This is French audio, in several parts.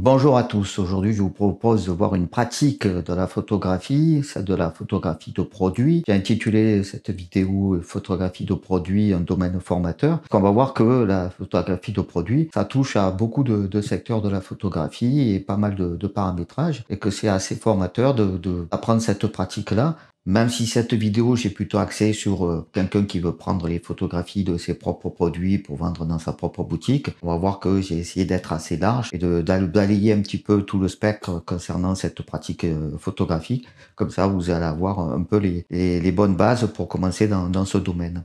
Bonjour à tous. Aujourd'hui, je vous propose de voir une pratique de la photographie, celle de la photographie de produit. J'ai intitulé cette vidéo Photographie de produit, un domaine formateur. On va voir que la photographie de produit, ça touche à beaucoup de secteurs de la photographie et pas mal de paramétrages et que c'est assez formateur d'apprendre cette pratique-là. Même si cette vidéo, j'ai plutôt axé sur quelqu'un qui veut prendre les photographies de ses propres produits pour vendre dans sa propre boutique, on va voir que j'ai essayé d'être assez large et d'alayer un petit peu tout le spectre concernant cette pratique photographique. Comme ça, vous allez avoir un peu les bonnes bases pour commencer dans ce domaine.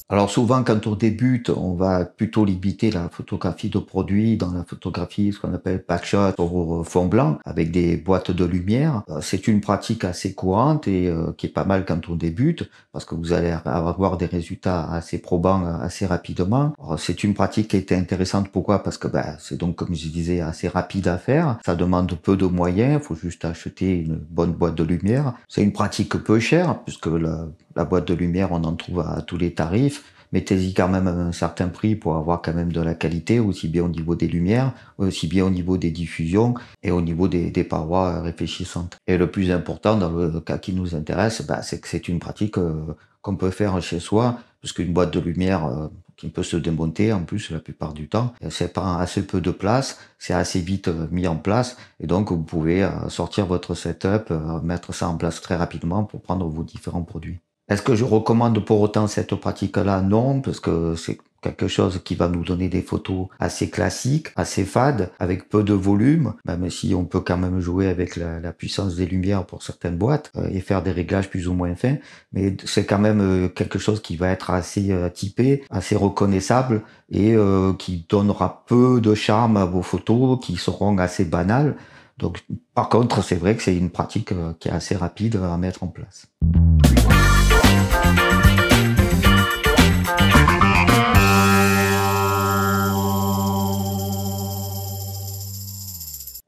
Alors souvent, quand on débute, on va plutôt limiter la photographie de produits dans la photographie, ce qu'on appelle backshot au fond blanc, avec des boîtes de lumière. C'est une pratique assez courante et qui est pas mal quand on débute, parce que vous allez avoir des résultats assez probants assez rapidement. C'est une pratique qui était intéressante. Pourquoi? Parce que c'est donc, comme je disais, assez rapide à faire. Ça demande peu de moyens, il faut juste acheter une bonne boîte de lumière. C'est une pratique peu chère, puisque la boîte de lumière, on en trouve à tous les tarifs. Mettez-y quand même un certain prix pour avoir quand même de la qualité, aussi bien au niveau des lumières, aussi bien au niveau des diffusions et au niveau des parois réfléchissantes. Et le plus important dans le cas qui nous intéresse, c'est que c'est une pratique qu'on peut faire chez soi, parce qu'une boîte de lumière qui peut se démonter en plus la plupart du temps, c'est pas assez peu de place, c'est assez vite mis en place, et donc vous pouvez sortir votre setup, mettre ça en place très rapidement pour prendre vos différents produits. Est-ce que je recommande pour autant cette pratique-là? Non, parce que c'est quelque chose qui va nous donner des photos assez classiques, assez fades, avec peu de volume, même si on peut quand même jouer avec la puissance des lumières pour certaines boîtes et faire des réglages plus ou moins fins, mais c'est quand même quelque chose qui va être assez typé, assez reconnaissable et qui donnera peu de charme à vos photos, qui seront assez banales. Donc, par contre, c'est vrai que c'est une pratique qui est assez rapide à mettre en place.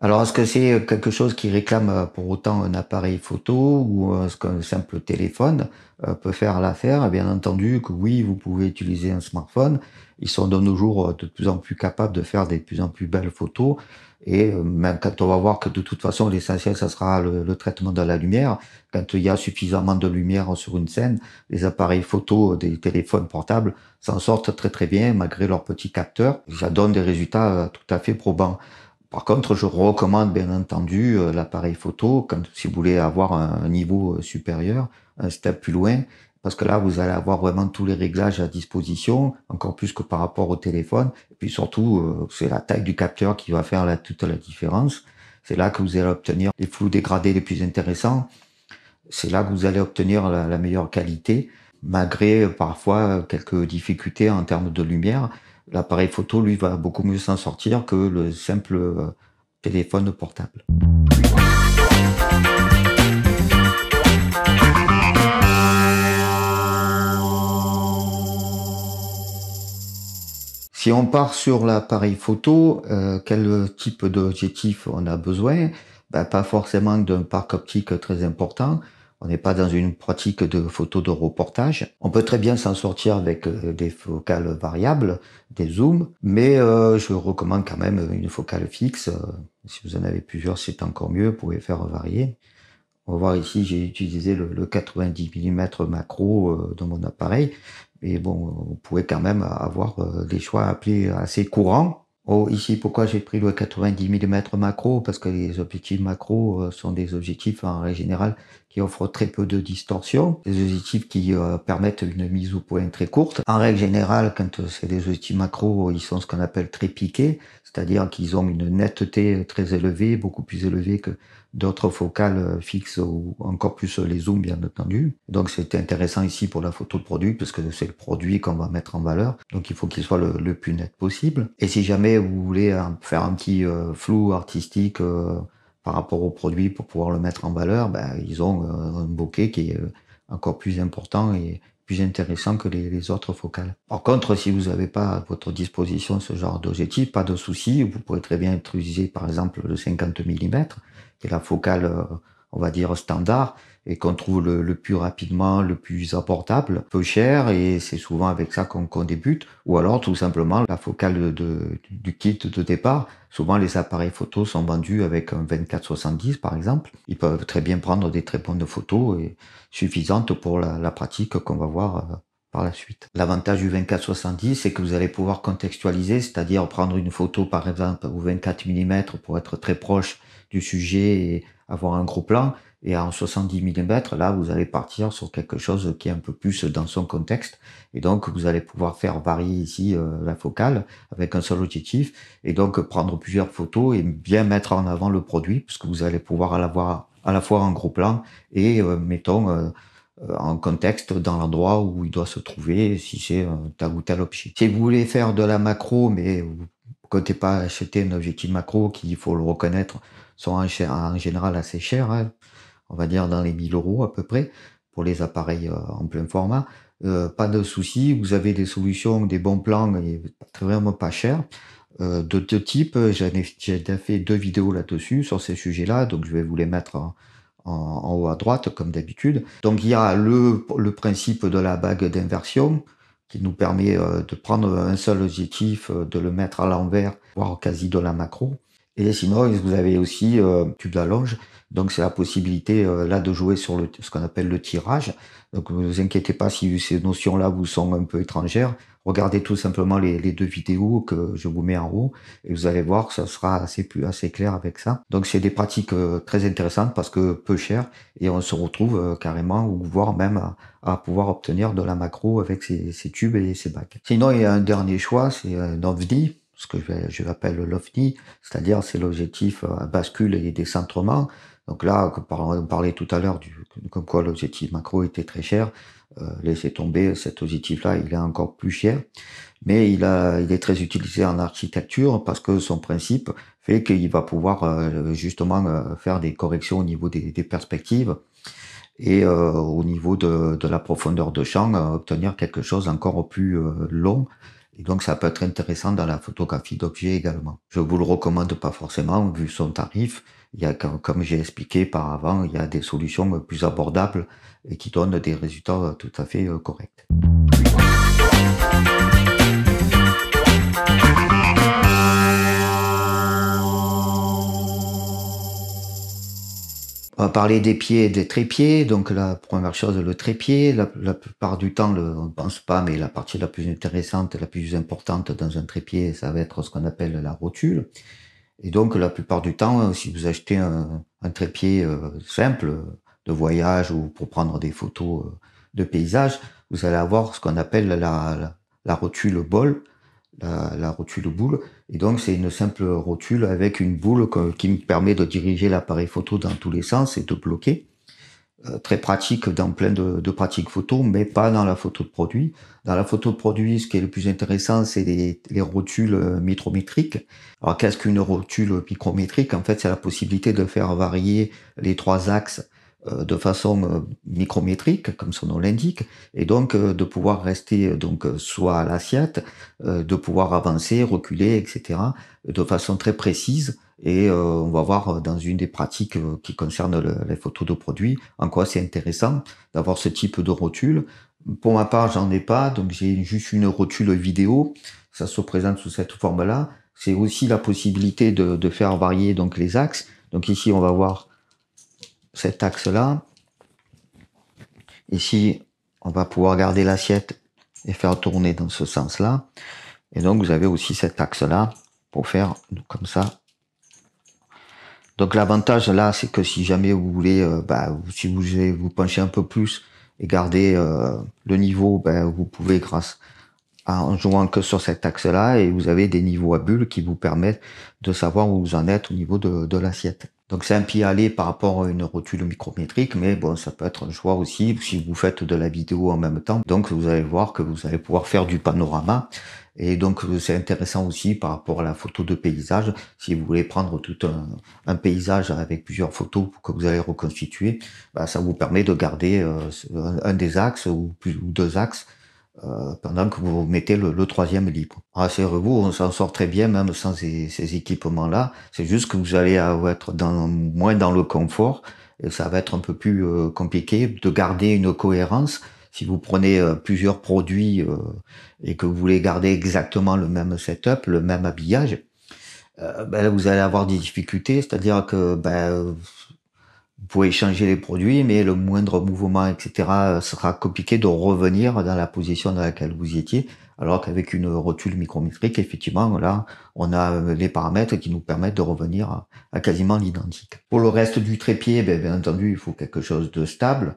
Alors, est-ce que c'est quelque chose qui réclame pour autant un appareil photo ou est-ce qu'un simple téléphone peut faire l'affaire? Bien entendu que oui, vous pouvez utiliser un smartphone. Ils sont de nos jours de plus en plus capables de faire des plus en plus belles photos. Et même quand on va voir que de toute façon, l'essentiel, ça sera le traitement de la lumière. Quand il y a suffisamment de lumière sur une scène, les appareils photo des téléphones portables s'en sortent très très bien malgré leurs petits capteurs. Ça donne des résultats tout à fait probants. Par contre, je recommande bien entendu l'appareil photo si vous voulez avoir un niveau supérieur, un step plus loin, parce que là, vous allez avoir vraiment tous les réglages à disposition, encore plus que par rapport au téléphone. Et puis surtout, c'est la taille du capteur qui va faire toute la différence. C'est là que vous allez obtenir les flous dégradés les plus intéressants. C'est là que vous allez obtenir la meilleure qualité, malgré parfois quelques difficultés en termes de lumière. L'appareil photo, lui, va beaucoup mieux s'en sortir que le simple téléphone portable. Si on part sur l'appareil photo, quel type d'objectif on a besoin? Pas forcément d'un parc optique très important. On n'est pas dans une pratique de photo de reportage. On peut très bien s'en sortir avec des focales variables, des zooms, mais je recommande quand même une focale fixe. Si vous en avez plusieurs, c'est encore mieux, vous pouvez faire varier. On va voir ici, j'ai utilisé le 90 mm macro dans mon appareil. Mais bon, vous pouvez quand même avoir des choix appelés assez courants. Oh, ici, pourquoi j'ai pris le 90 mm macro? Parce que les objectifs macro sont des objectifs en règle générale qui offrent très peu de distorsion. Des objectifs qui permettent une mise au point très courte. En règle générale, quand c'est des objectifs macro, ils sont ce qu'on appelle très piqués, c'est-à-dire qu'ils ont une netteté très élevée, beaucoup plus élevée que d'autres focales fixes ou encore plus les zooms, bien entendu. Donc c'est intéressant ici pour la photo de produit parce que c'est le produit qu'on va mettre en valeur. Donc il faut qu'il soit le plus net possible. Et si jamais vous voulez faire un petit flou artistique par rapport au produit pour pouvoir le mettre en valeur, ils ont un bokeh qui est encore plus important et plus intéressant que les autres focales. Par contre, si vous n'avez pas à votre disposition ce genre d'objectif, pas de souci, vous pourrez très bien utiliser par exemple le 50 mm, qui est la focale, on va dire, standard et qu'on trouve le plus rapidement, le plus abordable, peu cher, et c'est souvent avec ça qu'on débute. Ou alors tout simplement la focale du kit de départ. Souvent les appareils photo sont vendus avec un 24-70 par exemple. Ils peuvent très bien prendre des très bonnes photos et suffisantes pour la pratique qu'on va voir par la suite. L'avantage du 24-70, c'est que vous allez pouvoir contextualiser, c'est-à-dire prendre une photo par exemple au 24 mm pour être très proche du sujet et avoir un gros plan, et en 70 mm, là, vous allez partir sur quelque chose qui est un peu plus dans son contexte, et donc vous allez pouvoir faire varier ici la focale avec un seul objectif, et donc prendre plusieurs photos et bien mettre en avant le produit, puisque vous allez pouvoir l'avoir à la fois en gros plan et mettons en contexte dans l'endroit où il doit se trouver, si c'est tel ou tel objet. Si vous voulez faire de la macro, mais vous ne comptez pas acheter un objectif macro qui, il faut le reconnaître, sont en général assez chers, hein, on va dire dans les 1000 euros à peu près, pour les appareils en plein format. Pas de souci, vous avez des solutions, des bons plans, et vraiment pas chers. De deux types, j'ai déjà fait 2 vidéos là-dessus, sur ces sujets-là, donc je vais vous les mettre en haut à droite, comme d'habitude. Donc il y a le principe de la bague d'inversion, qui nous permet de prendre un seul objectif, de le mettre à l'envers, voire quasi de la macro. Et sinon, vous avez aussi tube d'allonge, donc c'est la possibilité là de jouer sur ce qu'on appelle le tirage. Donc ne vous inquiétez pas si ces notions-là vous sont un peu étrangères. Regardez tout simplement les 2 vidéos que je vous mets en haut et vous allez voir que ça sera assez clair avec ça. Donc c'est des pratiques très intéressantes parce que peu cher, et on se retrouve carrément, ou voire même à pouvoir obtenir de la macro avec ces tubes et ces bagues. Sinon, il y a un dernier choix, c'est un OVNI, ce que je l'appelle l'OVNI, c'est-à-dire c'est l'objectif à bascule et décentrement. Donc là, on parlait tout à l'heure comme quoi l'objectif macro était très cher. Laissez tomber, cet objectif-là, il est encore plus cher, mais il est très utilisé en architecture parce que son principe fait qu'il va pouvoir justement faire des corrections au niveau des perspectives et au niveau de la profondeur de champ, obtenir quelque chose encore plus long. Et donc ça peut être intéressant dans la photographie d'objets également. Je vous le recommande pas forcément vu son tarif. Il y a, comme j'ai expliqué par avant, il y a des solutions plus abordables et qui donnent des résultats tout à fait corrects. On va parler des pieds et des trépieds. Donc la première chose, le trépied. La plupart du temps, on ne pense pas, mais la partie la plus intéressante, la plus importante dans un trépied, ça va être ce qu'on appelle la rotule. Et donc la plupart du temps, si vous achetez un trépied simple de voyage ou pour prendre des photos de paysage, vous allez avoir ce qu'on appelle la rotule bol, la rotule boule. Et donc c'est une simple rotule avec une boule qui me permet de diriger l'appareil photo dans tous les sens et de bloquer. Très pratique dans plein de pratiques photo, mais pas dans la photo de produit. Dans la photo de produit, ce qui est le plus intéressant, c'est les rotules micrométriques. Alors qu'est-ce qu'une rotule micrométrique? En fait, c'est la possibilité de faire varier les 3 axes de façon micrométrique, comme son nom l'indique, et donc de pouvoir rester donc soit à l'assiette, de pouvoir avancer, reculer, etc., de façon très précise. Et on va voir dans une des pratiques qui concerne les photos de produits en quoi c'est intéressant d'avoir ce type de rotule. Pour ma part, j'en ai pas, donc j'ai juste une rotule vidéo. Ça se présente sous cette forme-là. C'est aussi la possibilité de faire varier donc les axes. Donc ici, on va voir cet axe-là. Ici, on va pouvoir garder l'assiette et faire tourner dans ce sens-là. Et donc, vous avez aussi cet axe-là pour faire comme ça. Donc, l'avantage là, c'est que si jamais vous voulez, si vous voulez vous pencher un peu plus et garder le niveau, vous pouvez en jouant que sur cet axe-là, et vous avez des niveaux à bulles qui vous permettent de savoir où vous en êtes au niveau de l'assiette. Donc c'est un pied aller par rapport à une rotule micrométrique, mais bon, ça peut être un choix aussi si vous faites de la vidéo en même temps. Donc vous allez voir que vous allez pouvoir faire du panorama. Et donc c'est intéressant aussi par rapport à la photo de paysage. Si vous voulez prendre tout un paysage avec plusieurs photos que vous allez reconstituer, ça vous permet de garder un des axes ou 2 axes pendant que vous mettez le troisième libre. Rassurez-vous, on s'en sort très bien même sans ces équipements-là. C'est juste que vous allez être moins dans le confort, et ça va être un peu plus compliqué de garder une cohérence. Si vous prenez plusieurs produits et que vous voulez garder exactement le même setup, le même habillage, ben là, vous allez avoir des difficultés, c'est-à-dire que vous pouvez changer les produits, mais le moindre mouvement, etc., sera compliqué de revenir dans la position dans laquelle vous y étiez. Alors qu'avec une rotule micrométrique, effectivement, là, on a les paramètres qui nous permettent de revenir à quasiment l'identique. Pour le reste du trépied, bien entendu, il faut quelque chose de stable,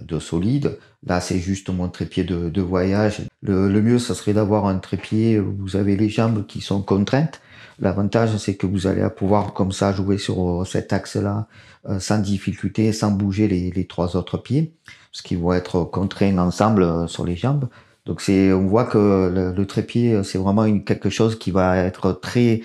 de solide. Là, c'est juste mon trépied de voyage. Le mieux, ça serait d'avoir un trépied où vous avez les jambes qui sont contraintes. L'avantage, c'est que vous allez pouvoir comme ça jouer sur cet axe-là sans difficulté, sans bouger les trois autres pieds, parce qu'ils vont être contraints ensemble sur les jambes. Donc on voit que le trépied, c'est vraiment quelque chose qui va être très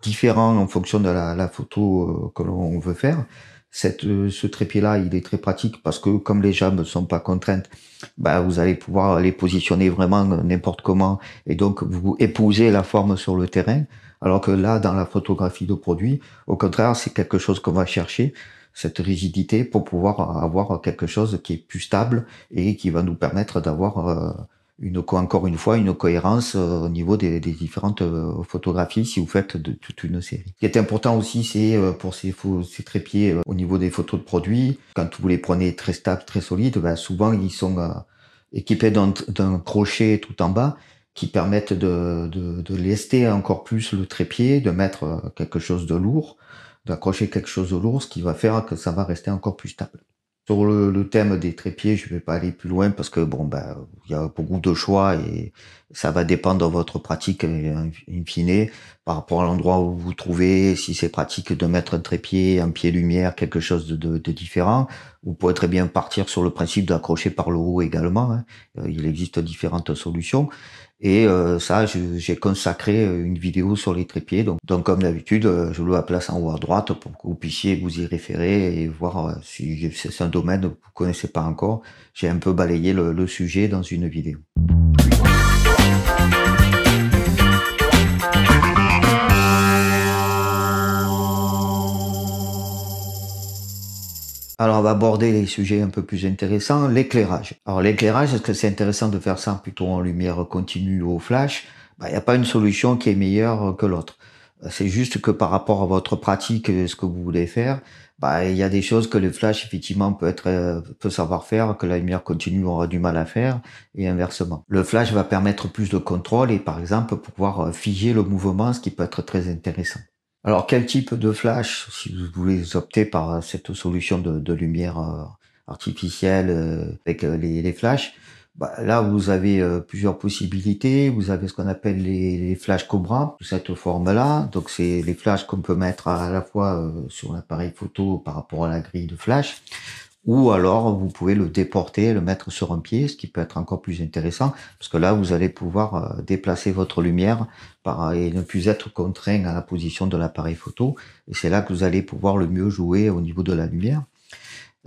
différent en fonction de la photo que l'on veut faire. Ce trépied-là, il est très pratique parce que comme les jambes ne sont pas contraintes, vous allez pouvoir les positionner vraiment n'importe comment et donc vous épousez la forme sur le terrain. Alors que là, dans la photographie de produit, au contraire, c'est quelque chose qu'on va chercher, cette rigidité, pour pouvoir avoir quelque chose qui est plus stable et qui va nous permettre d'avoir encore une fois, une cohérence au niveau des différentes photographies si vous faites de toute une série. Ce qui est important aussi, c'est pour ces trépieds au niveau des photos de produits, quand vous les prenez très stables, très solides, souvent ils sont équipés d'un crochet tout en bas qui permettent de lester encore plus le trépied, de mettre quelque chose de lourd, d'accrocher quelque chose de lourd, ce qui va faire que ça va rester encore plus stable. Sur le thème des trépieds, je vais pas aller plus loin parce que il y a beaucoup de choix et ça va dépendre de votre pratique in fine par rapport à l'endroit où vous vous trouvez. Si c'est pratique de mettre un trépied, un pied lumière, quelque chose de différent, vous pouvez très bien partir sur le principe d'accrocher par le haut également, hein. Il existe différentes solutions. Et ça, j'ai consacré une vidéo sur les trépieds. Donc comme d'habitude, je vous la place en haut à droite pour que vous puissiez vous y référer et voir si c'est un domaine que vous connaissez pas encore. J'ai un peu balayé le sujet dans une vidéo. Alors, on va aborder les sujets un peu plus intéressants, l'éclairage. Alors, l'éclairage, est-ce que c'est intéressant de faire ça plutôt en lumière continue ou au flash? Il n'y a pas une solution qui est meilleure que l'autre. C'est juste que par rapport à votre pratique, ce que vous voulez faire, il y a des choses que le flash, effectivement, peut savoir faire, que la lumière continue aura du mal à faire, et inversement. Le flash va permettre plus de contrôle et, par exemple, pouvoir figer le mouvement, ce qui peut être très intéressant. Alors, quel type de flash, si vous voulez opter par cette solution de lumière artificielle avec les flashs, là, vous avez plusieurs possibilités. Vous avez ce qu'on appelle les flashs Cobra, de cette forme-là. Donc, c'est les flashs qu'on peut mettre à la fois sur l'appareil photo par rapport à la grille de flash, ou alors vous pouvez le déporter, le mettre sur un pied, ce qui peut être encore plus intéressant, parce que là, vous allez pouvoir déplacer votre lumière et ne plus être contraint à la position de l'appareil photo. Et c'est là que vous allez pouvoir le mieux jouer au niveau de la lumière.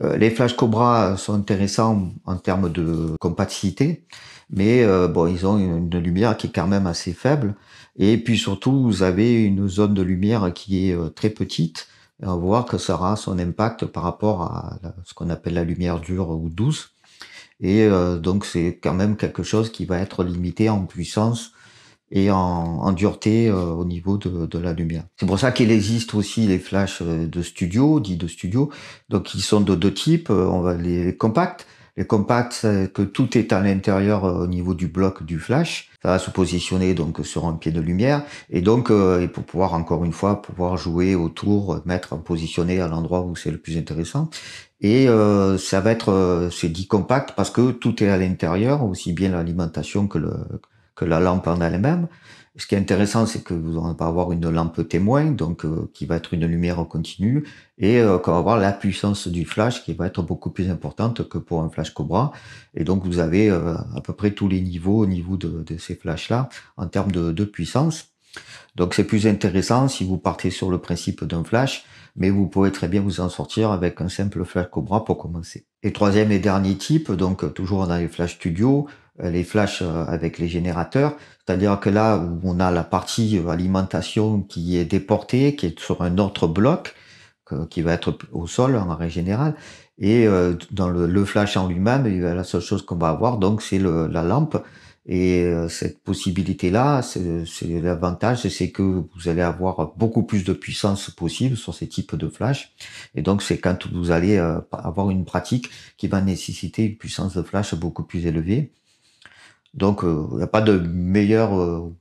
Les Flash Cobra sont intéressants en termes de compacité, mais ils ont une lumière qui est quand même assez faible. Et puis surtout, vous avez une zone de lumière qui est très petite. Et on va voir que ça aura son impact par rapport à ce qu'on appelle la lumière dure ou douce. Et donc c'est quand même quelque chose qui va être limité en puissance et en dureté au niveau de la lumière. C'est pour ça qu'il existe aussi les flashs de studio, dits de studio. Donc ils sont de deux types. On va les compacts. Les compacts, c'est que tout est à l'intérieur au niveau du bloc du flash. Ça va se positionner donc sur un pied de lumière et donc et pour pouvoir encore une fois pouvoir jouer autour, positionner à l'endroit où c'est le plus intéressant. Et ça va être c'est dit compact parce que tout est à l'intérieur, aussi bien l'alimentation que la lampe en elle-même. Ce qui est intéressant, c'est que vous allez pas avoir une lampe témoin, donc qui va être une lumière continue, et qu'on va avoir la puissance du flash qui va être beaucoup plus importante que pour un flash Cobra. Et donc vous avez à peu près tous les niveaux au niveau de ces flashs-là en termes de puissance. Donc c'est plus intéressant si vous partez sur le principe d'un flash, mais vous pouvez très bien vous en sortir avec un simple flash Cobra pour commencer. Et troisième et dernier type, donc toujours dans les flash studio, les flashs avec les générateurs, c'est-à-dire que là où on a la partie alimentation qui est déportée, qui est sur un autre bloc, qui va être au sol en règle générale. Et dans le flash en lui-même, la seule chose qu'on va avoir, donc, c'est la lampe. Et cette possibilité-là, c'est l'avantage, c'est que vous allez avoir beaucoup plus de puissance possible sur ces types de flash. Et donc, c'est quand vous allez avoir une pratique qui va nécessiter une puissance de flash beaucoup plus élevée. Donc, il n'y a pas de meilleure,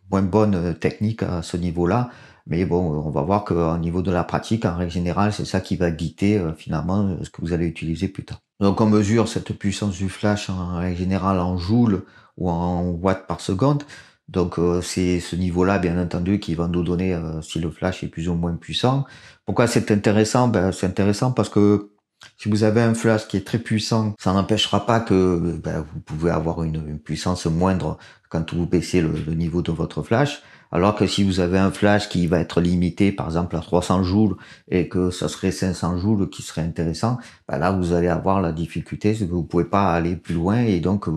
moins bonne technique à ce niveau-là. Mais bon, on va voir qu'au niveau de la pratique, en règle générale, c'est ça qui va guider finalement ce que vous allez utiliser plus tard. Donc, on mesure cette puissance du flash en règle générale en joules ou en watts par seconde. Donc, c'est ce niveau-là, bien entendu, qui va nous donner si le flash est plus ou moins puissant. Pourquoi c'est intéressant? Ben, c'est intéressant parce que si vous avez un flash qui est très puissant, ça n'empêchera pas que vous pouvez avoir une puissance moindre quand vous baissez le niveau de votre flash. Alors que si vous avez un flash qui va être limité, par exemple, à 300 joules et que ça serait 500 joules qui serait intéressant, là, vous allez avoir la difficulté, c'est que vous pouvez pas aller plus loin et donc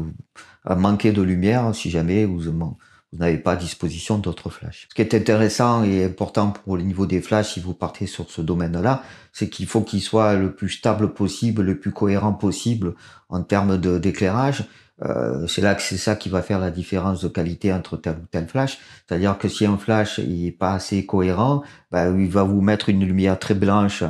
manquer de lumière si jamais vous n'avez pas à disposition d'autres flashs. Ce qui est intéressant et important pour le niveau des flashs, si vous partez sur ce domaine-là, c'est qu'il faut qu'il soit le plus stable possible, le plus cohérent possible en termes d'éclairage. C'est ça qui va faire la différence de qualité entre tel ou tel flash. C'est-à-dire que si un flash est pas assez cohérent, il va vous mettre une lumière très blanche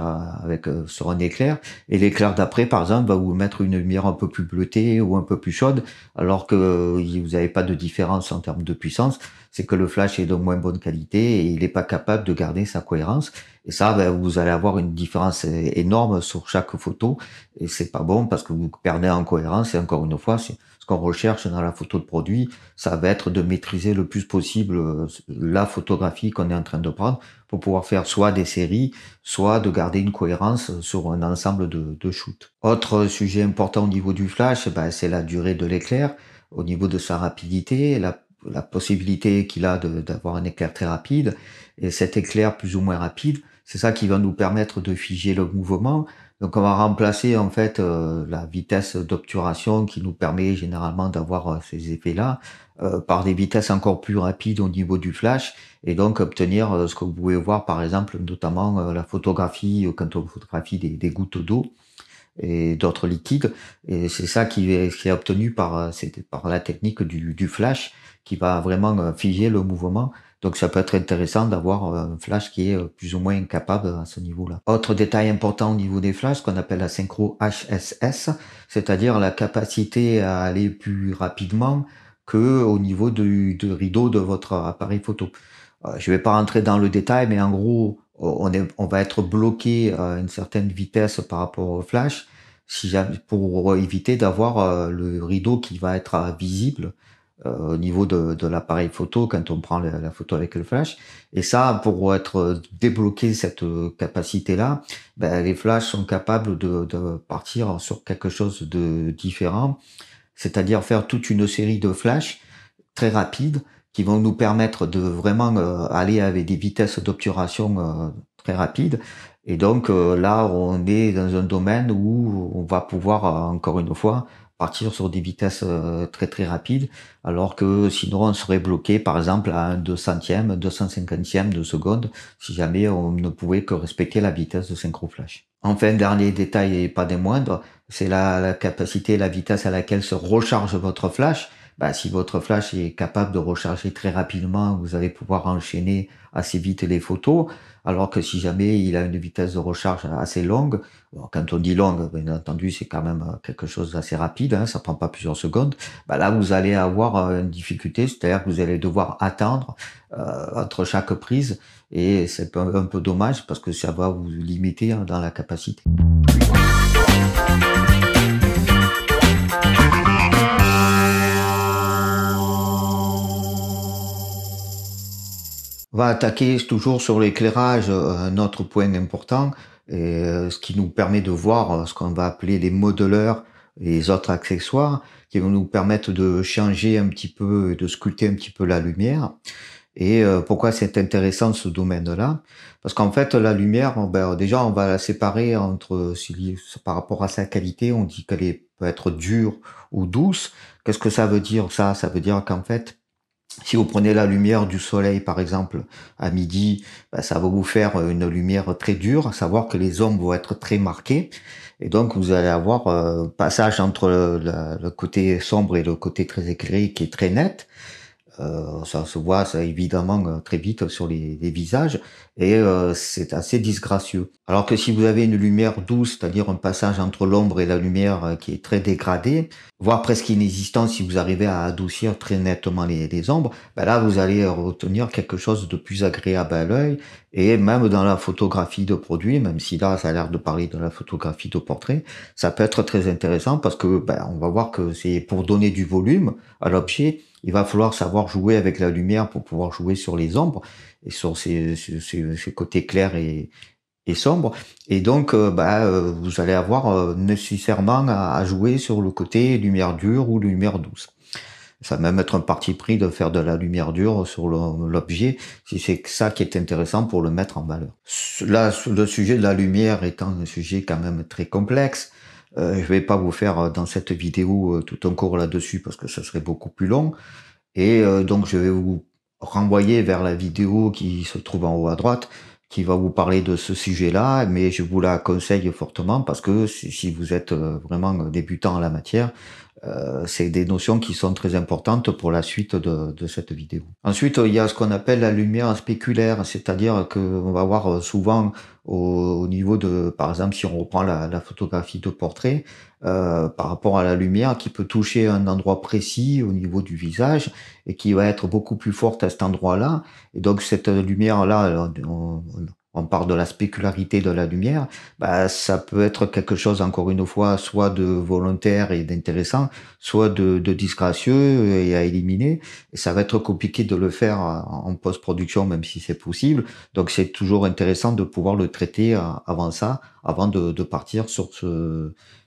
sur un éclair, et l'éclair d'après, par exemple, va vous mettre une lumière un peu plus bleutée ou un peu plus chaude, alors que vous n'avez pas de différence en termes de puissance. C'est que le flash est de moins bonne qualité et il n'est pas capable de garder sa cohérence. Et ça, vous allez avoir une différence énorme sur chaque photo, et c'est pas bon parce que vous perdez en cohérence. Et encore une fois, c'est ce qu'on recherche dans la photo de produit, ça va être de maîtriser le plus possible la photographie qu'on est en train de prendre pour pouvoir faire soit des séries, soit de garder une cohérence sur un ensemble de shoots. Autre sujet important au niveau du flash, c'est la durée de l'éclair, au niveau de sa rapidité, la possibilité qu'il a d'avoir un éclair très rapide, et cet éclair plus ou moins rapide, c'est ça qui va nous permettre de figer le mouvement. Donc on va remplacer en fait la vitesse d'obturation qui nous permet généralement d'avoir ces effets-là par des vitesses encore plus rapides au niveau du flash, et donc obtenir ce que vous pouvez voir par exemple notamment la photographie quand on photographie des gouttes d'eau et d'autres liquides. Et c'est ça qui est obtenu par la technique du flash qui va vraiment figer le mouvement. Donc ça peut être intéressant d'avoir un flash qui est plus ou moins capable à ce niveau-là. Autre détail important au niveau des flashs, qu'on appelle la synchro HSS, c'est-à-dire la capacité à aller plus rapidement que au niveau du rideau de votre appareil photo. Je vais pas rentrer dans le détail, mais en gros, on va être bloqué à une certaine vitesse par rapport au flash, si jamais, pour éviter d'avoir le rideau qui va être visible au niveau de l'appareil photo quand on prend la photo avec le flash. Et ça, pour être débloquer cette capacité-là, les flashs sont capables de partir sur quelque chose de différent, c'est-à-dire faire toute une série de flashs très rapides qui vont nous permettre de vraiment aller avec des vitesses d'obturation très rapides. Et donc là, on est dans un domaine où on va pouvoir, encore une fois, partir sur des vitesses très très rapides, alors que sinon on serait bloqué par exemple à un 200e, 250e de seconde, si jamais on ne pouvait que respecter la vitesse de synchro flash. Enfin, dernier détail et pas des moindres, c'est la capacité et la vitesse à laquelle se recharge votre flash. Si votre flash est capable de recharger très rapidement, vous allez pouvoir enchaîner assez vite les photos, alors que si jamais il a une vitesse de recharge assez longue, bon, quand on dit longue, bien entendu, c'est quand même quelque chose d'assez rapide, hein, ça prend pas plusieurs secondes, là vous allez avoir une difficulté, c'est-à-dire que vous allez devoir attendre entre chaque prise, et c'est un peu dommage parce que ça va vous limiter dans la capacité. On va attaquer toujours sur l'éclairage, un autre point important, et ce qui nous permet de voir ce qu'on va appeler les modeleurs et les autres accessoires, qui vont nous permettre de changer un petit peu, de sculpter un petit peu la lumière. Et pourquoi c'est intéressant ce domaine-là? Parce qu'en fait, la lumière, déjà, on va la séparer par rapport à sa qualité. On dit qu'elle peut être dure ou douce. Qu'est-ce que ça veut dire, ça? Ça veut dire qu'en fait, Si vous prenez la lumière du soleil, par exemple, à midi, ben, ça va vous faire une lumière très dure, à savoir que les ombres vont être très marquées. Et donc, vous allez avoir passage entre le côté sombre et le côté très éclairé qui est très net. Ça se voit ça, évidemment très vite sur les visages et c'est assez disgracieux. Alors que si vous avez une lumière douce, c'est-à-dire un passage entre l'ombre et la lumière qui est très dégradé, voire presque inexistant si vous arrivez à adoucir très nettement les ombres, ben là vous allez retenir quelque chose de plus agréable à l'œil et même dans la photographie de produit, même si là ça a l'air de parler de la photographie de portrait, ça peut être très intéressant parce que ben, on va voir que c'est pour donner du volume à l'objet. Il va falloir savoir jouer avec la lumière pour pouvoir jouer sur les ombres et sur ces côtés clairs et sombres. Et donc, vous allez avoir nécessairement à jouer sur le côté lumière dure ou lumière douce. Ça va même être un parti pris de faire de la lumière dure sur l'objet, si c'est ça qui est intéressant pour le mettre en valeur. Là, le sujet de la lumière étant un sujet quand même très complexe, je vais pas vous faire dans cette vidéo tout un cours là-dessus parce que ça serait beaucoup plus long. Et donc je vais vous renvoyer vers la vidéo qui se trouve en haut à droite, qui va vous parler de ce sujet-là, mais je vous la conseille fortement parce que si vous êtes vraiment débutant en la matière, c'est des notions qui sont très importantes pour la suite de cette vidéo. Ensuite, il y a ce qu'on appelle la lumière spéculaire, c'est-à-dire qu'on va voir souvent au niveau de, par exemple, si on reprend la photographie de portrait, par rapport à la lumière qui peut toucher un endroit précis au niveau du visage et qui va être beaucoup plus forte à cet endroit-là. Et donc cette lumière-là, on parle de la spécularité de la lumière, bah, ça peut être quelque chose, encore une fois, soit de volontaire et d'intéressant, soit de disgracieux et à éliminer. Et ça va être compliqué de le faire en post-production, même si c'est possible. Donc c'est toujours intéressant de pouvoir le traiter avant ça, avant de partir sur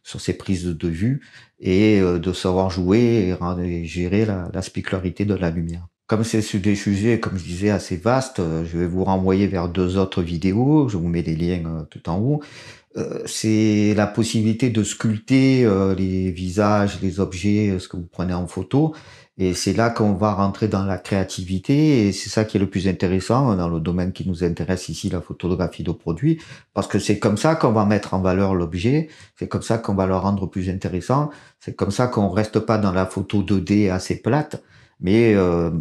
ces prises de vue et de savoir jouer et gérer la spécularité de la lumière. Comme c'est sur des sujets, comme je disais, assez vastes, je vais vous renvoyer vers 2 autres vidéos. Je vous mets les liens tout en haut. C'est la possibilité de sculpter les visages, les objets, ce que vous prenez en photo. Et c'est là qu'on va rentrer dans la créativité et c'est ça qui est le plus intéressant dans le domaine qui nous intéresse ici, la photographie de produit, parce que c'est comme ça qu'on va mettre en valeur l'objet, c'est comme ça qu'on va le rendre plus intéressant, c'est comme ça qu'on reste pas dans la photo 2D assez plate, mais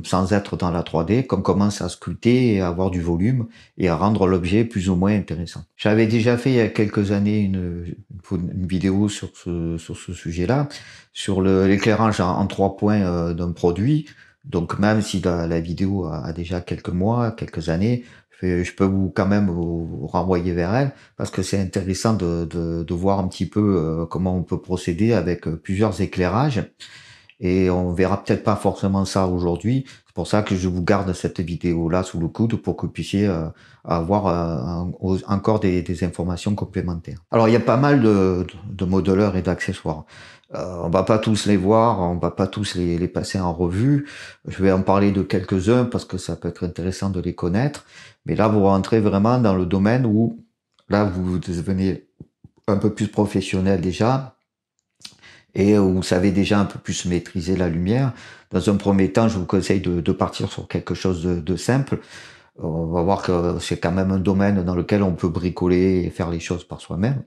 sans être dans la 3D, qu'on commence à sculpter et à avoir du volume et à rendre l'objet plus ou moins intéressant. J'avais déjà fait il y a quelques années une vidéo sur ce sujet-là, sur l'éclairage en 3 points d'un produit. Donc même si la vidéo a déjà quelques mois, quelques années, je peux vous quand même vous renvoyer vers elle parce que c'est intéressant de voir un petit peu comment on peut procéder avec plusieurs éclairages. Et on verra peut-être pas forcément ça aujourd'hui. C'est pour ça que je vous garde cette vidéo-là sous le coude pour que vous puissiez avoir encore des informations complémentaires. Alors, il y a pas mal de modeleurs et d'accessoires. On va pas tous les voir, on va pas tous les passer en revue. Je vais en parler de quelques-uns parce que ça peut être intéressant de les connaître. Mais là, vous rentrez vraiment dans le domaine où, là, vous devenez un peu plus professionnel déjà et vous savez déjà un peu plus maîtriser la lumière. Dans un premier temps, je vous conseille de partir sur quelque chose de simple. On va voir que c'est quand même un domaine dans lequel on peut bricoler et faire les choses par soi-même.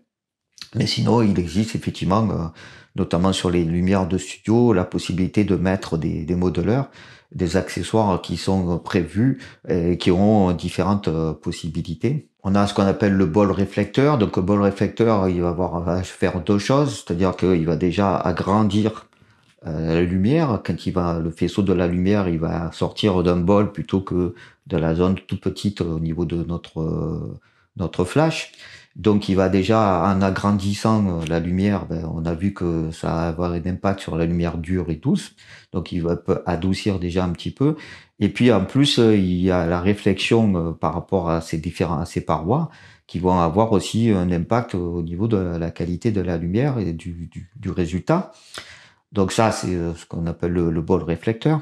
Mais sinon, il existe effectivement, notamment sur les lumières de studio, la possibilité de mettre des modeleurs, des accessoires qui sont prévus et qui ont différentes possibilités. On a ce qu'on appelle le bol réflecteur. Donc le bol réflecteur, va faire 2 choses, c'est-à-dire qu'il va déjà agrandir la lumière. Quand le faisceau de la lumière, il va sortir d'un bol plutôt que de la zone toute petite au niveau de notre flash. Donc il va déjà, en agrandissant la lumière, on a vu que ça va avoir un impact sur la lumière dure et douce. Donc il va adoucir déjà un petit peu. Et puis en plus, il y a la réflexion par rapport à ces parois qui vont avoir aussi un impact au niveau de la qualité de la lumière et du résultat. Donc ça, c'est ce qu'on appelle le bol réflecteur.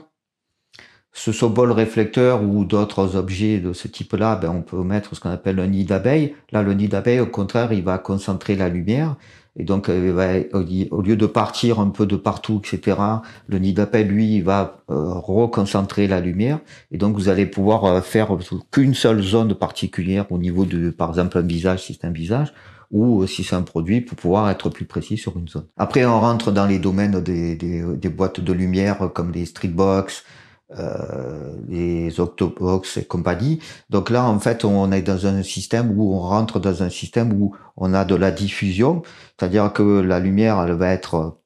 ce sobol réflecteur ou d'autres objets de ce type-là, ben, on peut mettre ce qu'on appelle un nid d'abeille. Là, le nid d'abeille, au contraire, il va concentrer la lumière. Et donc, au lieu de partir un peu de partout, etc., le nid d'abeille, lui, il va reconcentrer la lumière. Et donc, vous allez pouvoir faire qu'une seule zone particulière au niveau de, par exemple, un visage, si c'est un visage, ou si c'est un produit, pour pouvoir être plus précis sur une zone. Après, on rentre dans les domaines des boîtes de lumière comme les streetbox, les Octobox et compagnie. Donc là, en fait, on est dans un système où on rentre dans un système où on a de la diffusion, c'est-à-dire que la lumière, elle va être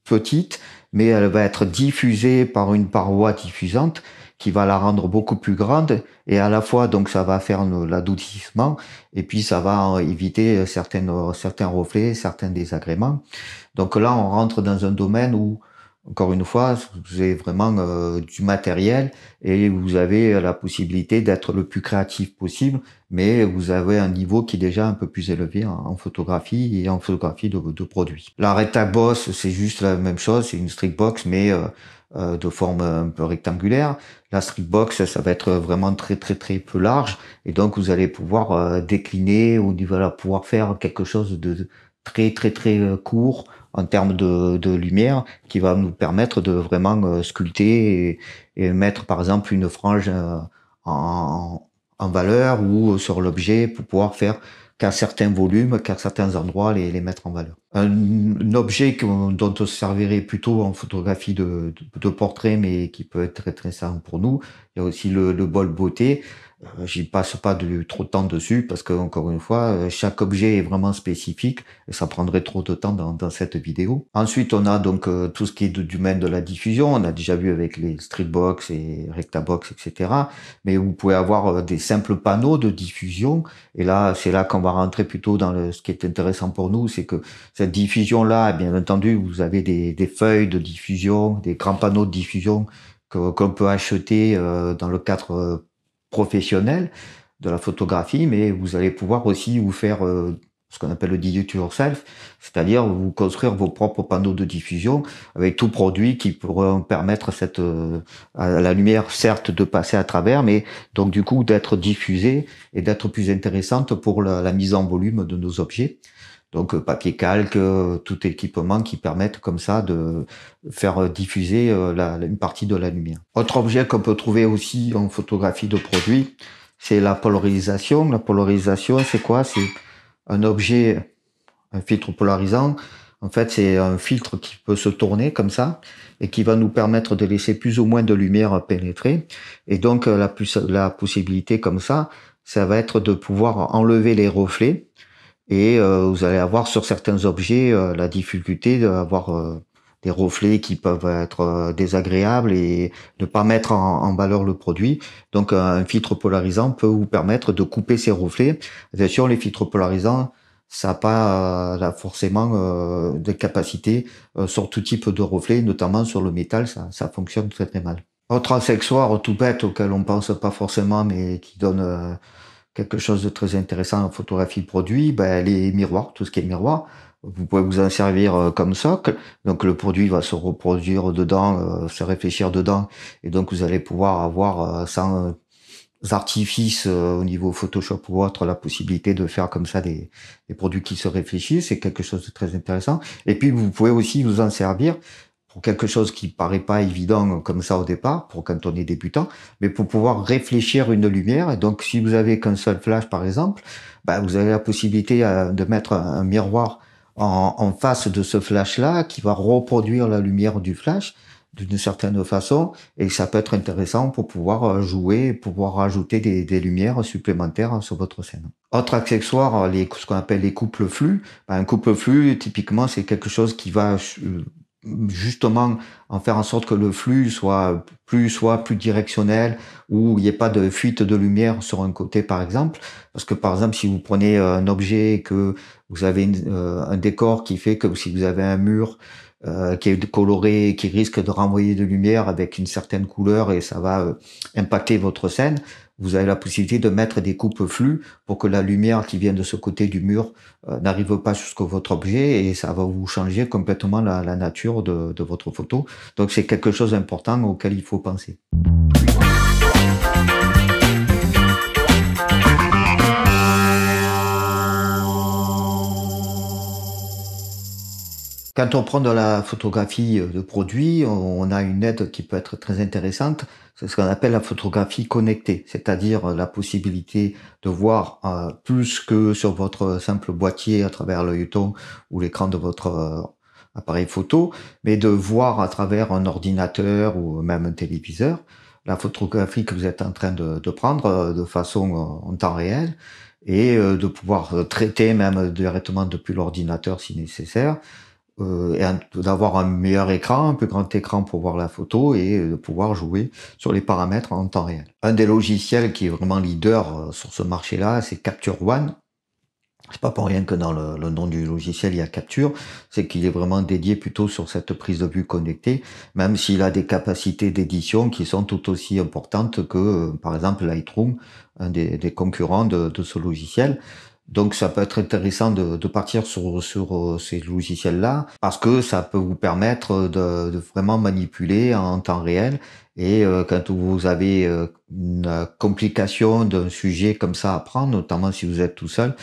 petite, mais elle va être diffusée par une paroi diffusante qui va la rendre beaucoup plus grande et à la fois donc ça va faire l'adoucissement et puis ça va éviter certains reflets, certains désagréments. Donc là on rentre dans un domaine où encore une fois, vous avez vraiment du matériel et vous avez la possibilité d'être le plus créatif possible, mais vous avez un niveau qui est déjà un peu plus élevé en photographie et en photographie de produits. La Rectabox, c'est juste la même chose, c'est une Streetbox, mais de forme un peu rectangulaire. La Streetbox, ça va être vraiment très très très peu large, et donc vous allez pouvoir décliner ou voilà, pouvoir faire quelque chose de très très très court en termes de lumière qui va nous permettre de vraiment sculpter et mettre par exemple une frange en valeur ou sur l'objet pour pouvoir faire qu'à certains volumes, qu'à certains endroits les mettre en valeur. Un objet dont on se servirait plutôt en photographie de portrait mais qui peut être très très simple pour nous, il y a aussi le bol beauté. J'y passe pas trop de temps dessus parce que encore une fois, chaque objet est vraiment spécifique et ça prendrait trop de temps dans cette vidéo. Ensuite, on a donc tout ce qui est du domaine de la diffusion. On a déjà vu avec les Streetbox et Rectabox, etc. Mais vous pouvez avoir des simples panneaux de diffusion. Et là, c'est là qu'on va rentrer plutôt dans ce qui est intéressant pour nous, c'est que cette diffusion-là, bien entendu, vous avez des feuilles de diffusion, des grands panneaux de diffusion qu'on peut acheter dans le cadre professionnel de la photographie, mais vous allez pouvoir aussi vous faire ce qu'on appelle le do it yourself, c'est-à-dire vous construire vos propres panneaux de diffusion avec tout produit qui pourront permettre à la lumière certes de passer à travers, mais donc du coup d'être diffusée et d'être plus intéressante pour la mise en volume de nos objets. Donc papier calque, tout équipement qui permettent comme ça de faire diffuser une partie de la lumière. Autre objet qu'on peut trouver aussi en photographie de produits, c'est la polarisation. La polarisation, c'est quoi? C'est un objet, un filtre polarisant. En fait, c'est un filtre qui peut se tourner comme ça et qui va nous permettre de laisser plus ou moins de lumière pénétrer. Et donc la possibilité comme ça va être de pouvoir enlever les reflets. Et vous allez avoir sur certains objets la difficulté d'avoir des reflets qui peuvent être désagréables et ne pas mettre en valeur le produit. Donc un filtre polarisant peut vous permettre de couper ces reflets. Attention, les filtres polarisants, ça n'a pas là, forcément de capacité sur tout type de reflets, notamment sur le métal, ça fonctionne très très mal. Autre accessoire tout bête auquel on pense pas forcément, mais qui donne quelque chose de très intéressant en photographie de produit, ben, les miroirs, tout ce qui est miroir. Vous pouvez vous en servir comme socle. Donc le produit va se reproduire dedans, se réfléchir dedans. Et donc vous allez pouvoir avoir sans artifice au niveau Photoshop ou autre la possibilité de faire comme ça des produits qui se réfléchissent. C'est quelque chose de très intéressant. Et puis vous pouvez aussi vous en servir pour quelque chose qui paraît pas évident comme ça au départ, pour quand on est débutant, mais pour pouvoir réfléchir une lumière. Et donc, si vous avez qu'un seul flash, par exemple, bah, vous avez la possibilité de mettre un miroir en face de ce flash-là, qui va reproduire la lumière du flash d'une certaine façon, et ça peut être intéressant pour pouvoir jouer, pour pouvoir rajouter des lumières supplémentaires sur votre scène. Autre accessoire, ce qu'on appelle les couples flux. Bah, un couple flux, typiquement, c'est quelque chose qui va justement en faire en sorte que le flux soit plus directionnel, où il n'y ait pas de fuite de lumière sur un côté par exemple, parce que par exemple si vous prenez un objet et que vous avez un décor qui fait que si vous avez un mur qui est coloré, qui risque de renvoyer de lumière avec une certaine couleur et ça va impacter votre scène, vous avez la possibilité de mettre des coupes flux pour que la lumière qui vient de ce côté du mur n'arrive pas jusqu'à votre objet et ça va vous changer complètement la nature de votre photo. Donc c'est quelque chose d'important auquel il faut penser. Quand on prend de la photographie de produit, on a une aide qui peut être très intéressante. C'est ce qu'on appelle la photographie connectée, c'est-à-dire la possibilité de voir plus que sur votre simple boîtier à travers l'œilleton ou l'écran de votre appareil photo, mais de voir à travers un ordinateur ou même un téléviseur la photographie que vous êtes en train de prendre de façon en temps réel et de pouvoir traiter même directement depuis l'ordinateur si nécessaire et d'avoir un meilleur écran, un plus grand écran pour voir la photo et de pouvoir jouer sur les paramètres en temps réel. Un des logiciels qui est vraiment leader sur ce marché-là, c'est Capture One. C'est pas pour rien que dans le nom du logiciel, il y a Capture, c'est qu'il est vraiment dédié plutôt sur cette prise de vue connectée, même s'il a des capacités d'édition qui sont tout aussi importantes que, par exemple, Lightroom, un des concurrents de ce logiciel. Donc ça peut être intéressant de partir sur ces logiciels-là parce que ça peut vous permettre de vraiment manipuler en temps réel et quand vous avez une complication d'un sujet comme ça à prendre, notamment si vous êtes tout seul,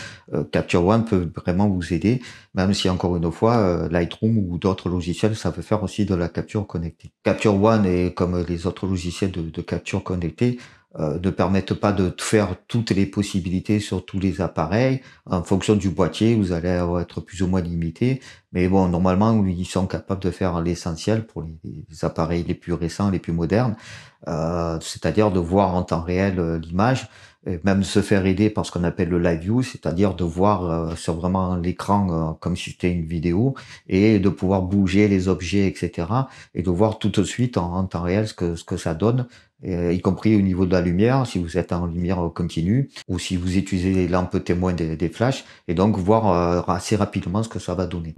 Capture One peut vraiment vous aider, même si encore une fois Lightroom ou d'autres logiciels ça peut faire aussi de la capture connectée. Capture One est comme les autres logiciels de capture connectée ne permettent pas de faire toutes les possibilités sur tous les appareils. En fonction du boîtier, vous allez être plus ou moins limité. Mais bon, normalement, ils sont capables de faire l'essentiel pour les appareils les plus récents, les plus modernes. C'est-à-dire de voir en temps réel l'image, et même se faire aider par ce qu'on appelle le live view, c'est-à-dire de voir sur vraiment l'écran comme si c'était une vidéo et de pouvoir bouger les objets, etc. et de voir tout de suite en temps réel ce que ça donne, y compris au niveau de la lumière, si vous êtes en lumière continue ou si vous utilisez les lampes témoins des flashs, et donc voir assez rapidement ce que ça va donner.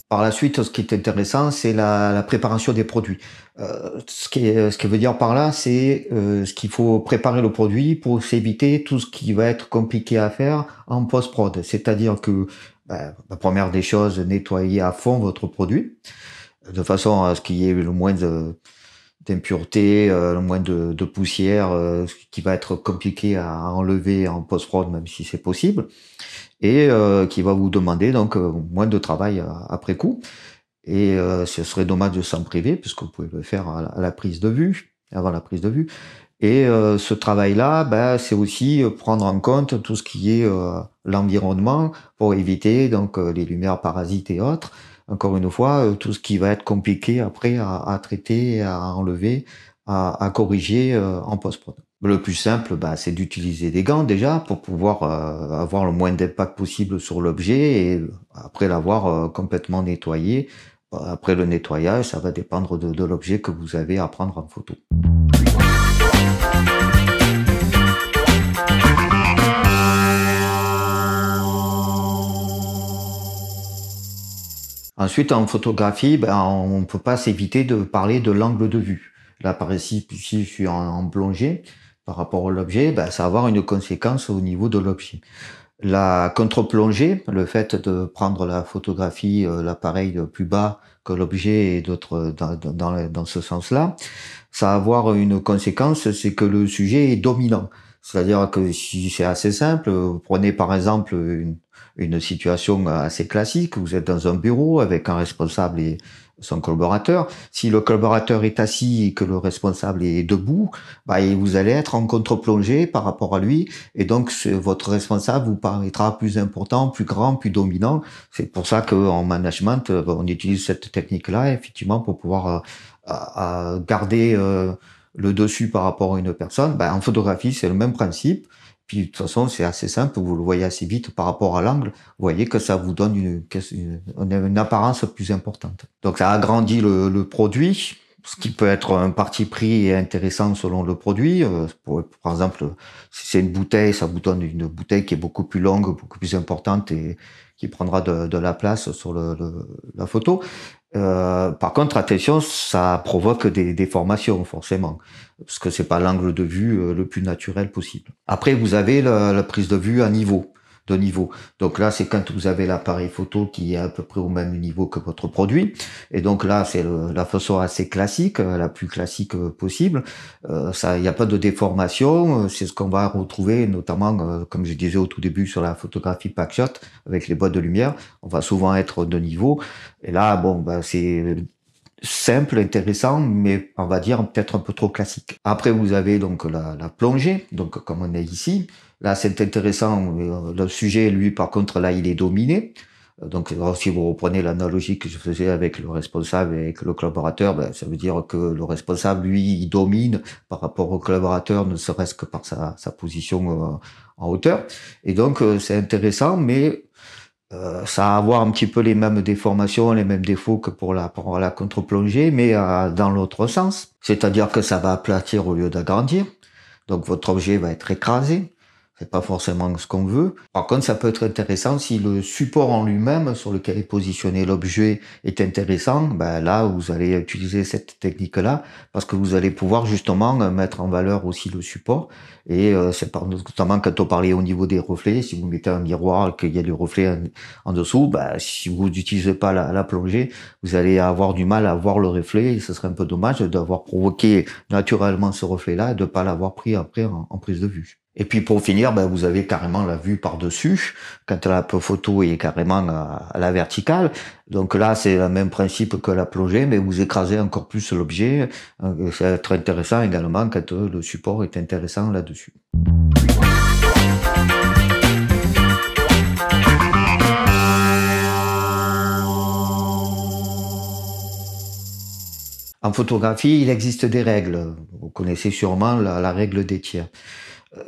Par la suite, ce qui est intéressant, c'est la préparation des produits. Ce qui veut dire par là, c'est ce qu'il faut préparer le produit pour s'éviter tout ce qui va être compliqué à faire en post-prod. C'est-à-dire que la première des choses, nettoyer à fond votre produit, de façon à ce qu'il y ait le moins d'impuretés, le moins de poussière, ce qui va être compliqué à enlever en post-prod, même si c'est possible, et qui va vous demander donc moins de travail après coup. Et ce serait dommage de s'en priver, puisque vous pouvez le faire à la prise de vue, avant la prise de vue. Et ce travail-là, c'est aussi prendre en compte tout ce qui est l'environnement pour éviter donc les lumières parasites et autres. Encore une fois, tout ce qui va être compliqué après à traiter, à enlever, à corriger en post-prod. Le plus simple, c'est d'utiliser des gants déjà pour pouvoir avoir le moins d'impact possible sur l'objet et après l'avoir complètement nettoyé. Après le nettoyage, ça va dépendre de l'objet que vous avez à prendre en photo. Ensuite, en photographie, on ne peut pas s'éviter de parler de l'angle de vue. Là, par ici, je suis en plongée par rapport à l'objet, ça va avoir une conséquence au niveau de l'objet. La contre-plongée, le fait de prendre la photographie, l'appareil de plus bas que l'objet et d'autres dans ce sens-là, ça va avoir une conséquence, c'est que le sujet est dominant. C'est-à-dire que si c'est assez simple, vous prenez par exemple une situation assez classique, vous êtes dans un bureau avec un responsable et son collaborateur. Si le collaborateur est assis et que le responsable est debout, vous allez être en contre-plongée par rapport à lui, et donc votre responsable vous paraîtra plus important, plus grand, plus dominant. C'est pour ça qu'en management, on utilise cette technique-là, effectivement, pour pouvoir garder le dessus par rapport à une personne. En photographie, c'est le même principe. Puis de toute façon, c'est assez simple, vous le voyez assez vite par rapport à l'angle. Vous voyez que ça vous donne une apparence plus importante. Donc ça agrandit le produit, ce qui peut être un parti pris et intéressant selon le produit. Par exemple, si c'est une bouteille, ça vous donne une bouteille qui est beaucoup plus longue, beaucoup plus importante et qui prendra de la place sur la photo. Par contre, attention, ça provoque des déformations forcément, parce que c'est pas l'angle de vue le plus naturel possible. Après, vous avez la prise de vue à niveau. de niveau. Donc là, c'est quand vous avez l'appareil photo qui est à peu près au même niveau que votre produit. Et donc là, c'est la façon assez classique, la plus classique possible. Ça, il n'y a pas de déformation. C'est ce qu'on va retrouver notamment, comme je disais au tout début, sur la photographie packshot avec les boîtes de lumière. On va souvent être de niveau. Et là, bon, ben, c'est simple, intéressant, mais on va dire peut-être un peu trop classique. Après, vous avez donc la plongée, donc comme on est ici. Là, c'est intéressant. Le sujet, lui, par contre, là, il est dominé. Donc, alors, si vous reprenez l'analogie que je faisais avec le responsable et avec le collaborateur, ben, ça veut dire que le responsable, lui, il domine par rapport au collaborateur, ne serait-ce que par sa position en hauteur. Et donc, c'est intéressant, mais ça va avoir un petit peu les mêmes déformations, les mêmes défauts que pour la contre-plongée, mais dans l'autre sens. C'est-à-dire que ça va aplatir au lieu d'agrandir. Donc votre objet va être écrasé. C'est pas forcément ce qu'on veut. Par contre, ça peut être intéressant si le support en lui-même sur lequel est positionné l'objet est intéressant. Ben là, vous allez utiliser cette technique-là parce que vous allez pouvoir justement mettre en valeur aussi le support. Et c'est notamment quand on parlait au niveau des reflets. Si vous mettez un miroir et qu'il y a du reflet en dessous, ben, si vous n'utilisez pas la plongée, vous allez avoir du mal à voir le reflet. Et ce serait un peu dommage d'avoir provoqué naturellement ce reflet-là et de ne pas l'avoir pris après en prise de vue. Et puis pour finir, ben, vous avez carrément la vue par-dessus, quand la photo est carrément à la verticale. Donc là, c'est le même principe que la plongée, mais vous écrasez encore plus l'objet. C'est très intéressant également quand le support est intéressant là-dessus. En photographie, il existe des règles. Vous connaissez sûrement la règle des tiers.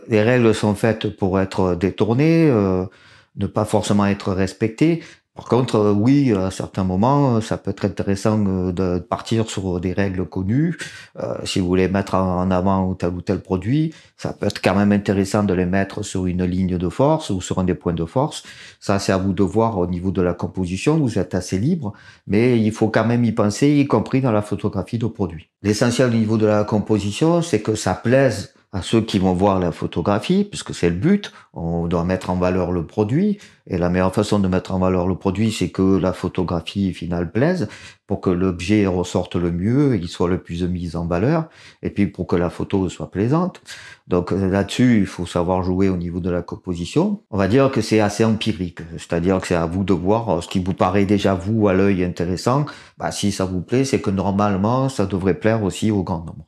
Les règles sont faites pour être détournées, ne pas forcément être respectées. Par contre, oui, à certains moments, ça peut être intéressant de partir sur des règles connues. Si vous voulez mettre en avant ou tel produit, ça peut être quand même intéressant de les mettre sur une ligne de force ou sur un des points de force. Ça, c'est à vous de voir au niveau de la composition. Vous êtes assez libre, mais il faut quand même y penser, y compris dans la photographie de produit. L'essentiel au niveau de la composition, c'est que ça plaise à ceux qui vont voir la photographie, puisque c'est le but. On doit mettre en valeur le produit. Et la meilleure façon de mettre en valeur le produit, c'est que la photographie finale plaise, pour que l'objet ressorte le mieux, il soit le plus mis en valeur, et puis pour que la photo soit plaisante. Donc là-dessus, il faut savoir jouer au niveau de la composition. On va dire que c'est assez empirique, c'est-à-dire que c'est à vous de voir ce qui vous paraît déjà vous à l'œil intéressant. Bah, si ça vous plaît, c'est que normalement, ça devrait plaire aussi au grand nombre.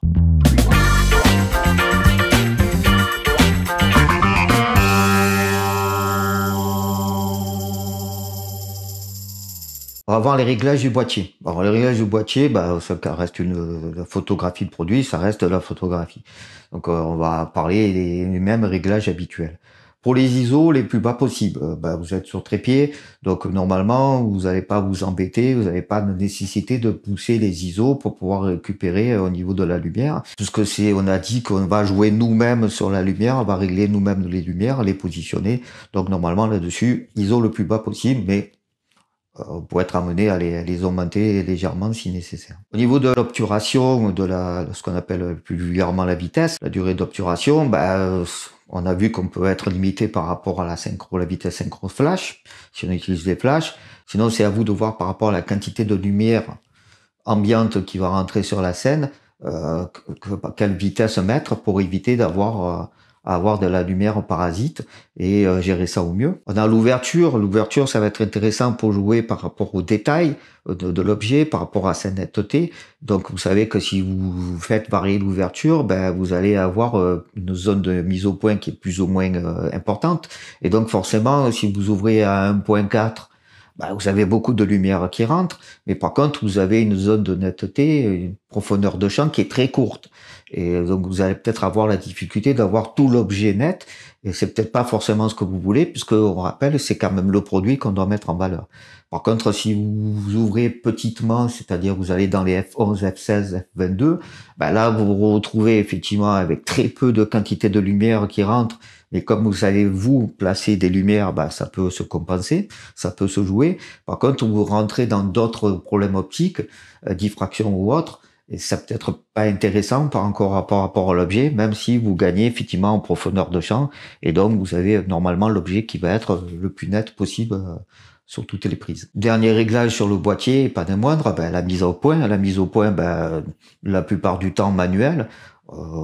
On va voir les réglages du boîtier. Alors, les réglages du boîtier, bah, ça reste la photographie de produit, ça reste la photographie. Donc, on va parler des mêmes réglages habituels. Pour les ISO, les plus bas possibles, bah, vous êtes sur trépied, donc normalement, vous n'allez pas vous embêter, vous n'avez pas de nécessité de pousser les ISO pour pouvoir récupérer au niveau de la lumière. Puisque on a dit qu'on va jouer nous-mêmes sur la lumière, on va régler nous-mêmes les lumières, les positionner. Donc, normalement, là-dessus, ISO le plus bas possible, mais pour être amené à les augmenter légèrement si nécessaire. Au niveau de l'obturation, ce qu'on appelle plus vulgairement la vitesse, la durée d'obturation, on a vu qu'on peut être limité par rapport à la vitesse synchro flash, si on utilise les flashs. Sinon, c'est à vous de voir par rapport à la quantité de lumière ambiante qui va rentrer sur la scène, quelle vitesse mettre pour éviter avoir de la lumière parasite et gérer ça au mieux. On a l'ouverture. L'ouverture, ça va être intéressant pour jouer par rapport au détail de l'objet, par rapport à sa netteté. Donc, vous savez que si vous faites varier l'ouverture, vous allez avoir une zone de mise au point qui est plus ou moins importante. Et donc, forcément, si vous ouvrez à 1.4, vous avez beaucoup de lumière qui rentre, mais par contre, vous avez une zone de netteté, une profondeur de champ qui est très courte. Et donc, vous allez peut-être avoir la difficulté d'avoir tout l'objet net, et c'est peut-être pas forcément ce que vous voulez, puisque on rappelle, c'est quand même le produit qu'on doit mettre en valeur. Par contre, si vous ouvrez petitement, c'est-à-dire vous allez dans les F11, F16, F22, là, vous vous retrouvez effectivement avec très peu de quantité de lumière qui rentre. Mais comme vous allez vous placer des lumières, ça peut se compenser, ça peut se jouer. Par contre, vous rentrez dans d'autres problèmes optiques, diffraction ou autre, Et ça peut être pas intéressant par rapport à l'objet, même si vous gagnez effectivement en profondeur de champ. Et donc, vous avez normalement l'objet qui va être le plus net possible sur toutes les prises. Dernier réglage sur le boîtier, pas des moindres, ben, la mise au point. La mise au point, ben, la plupart du temps manuelle.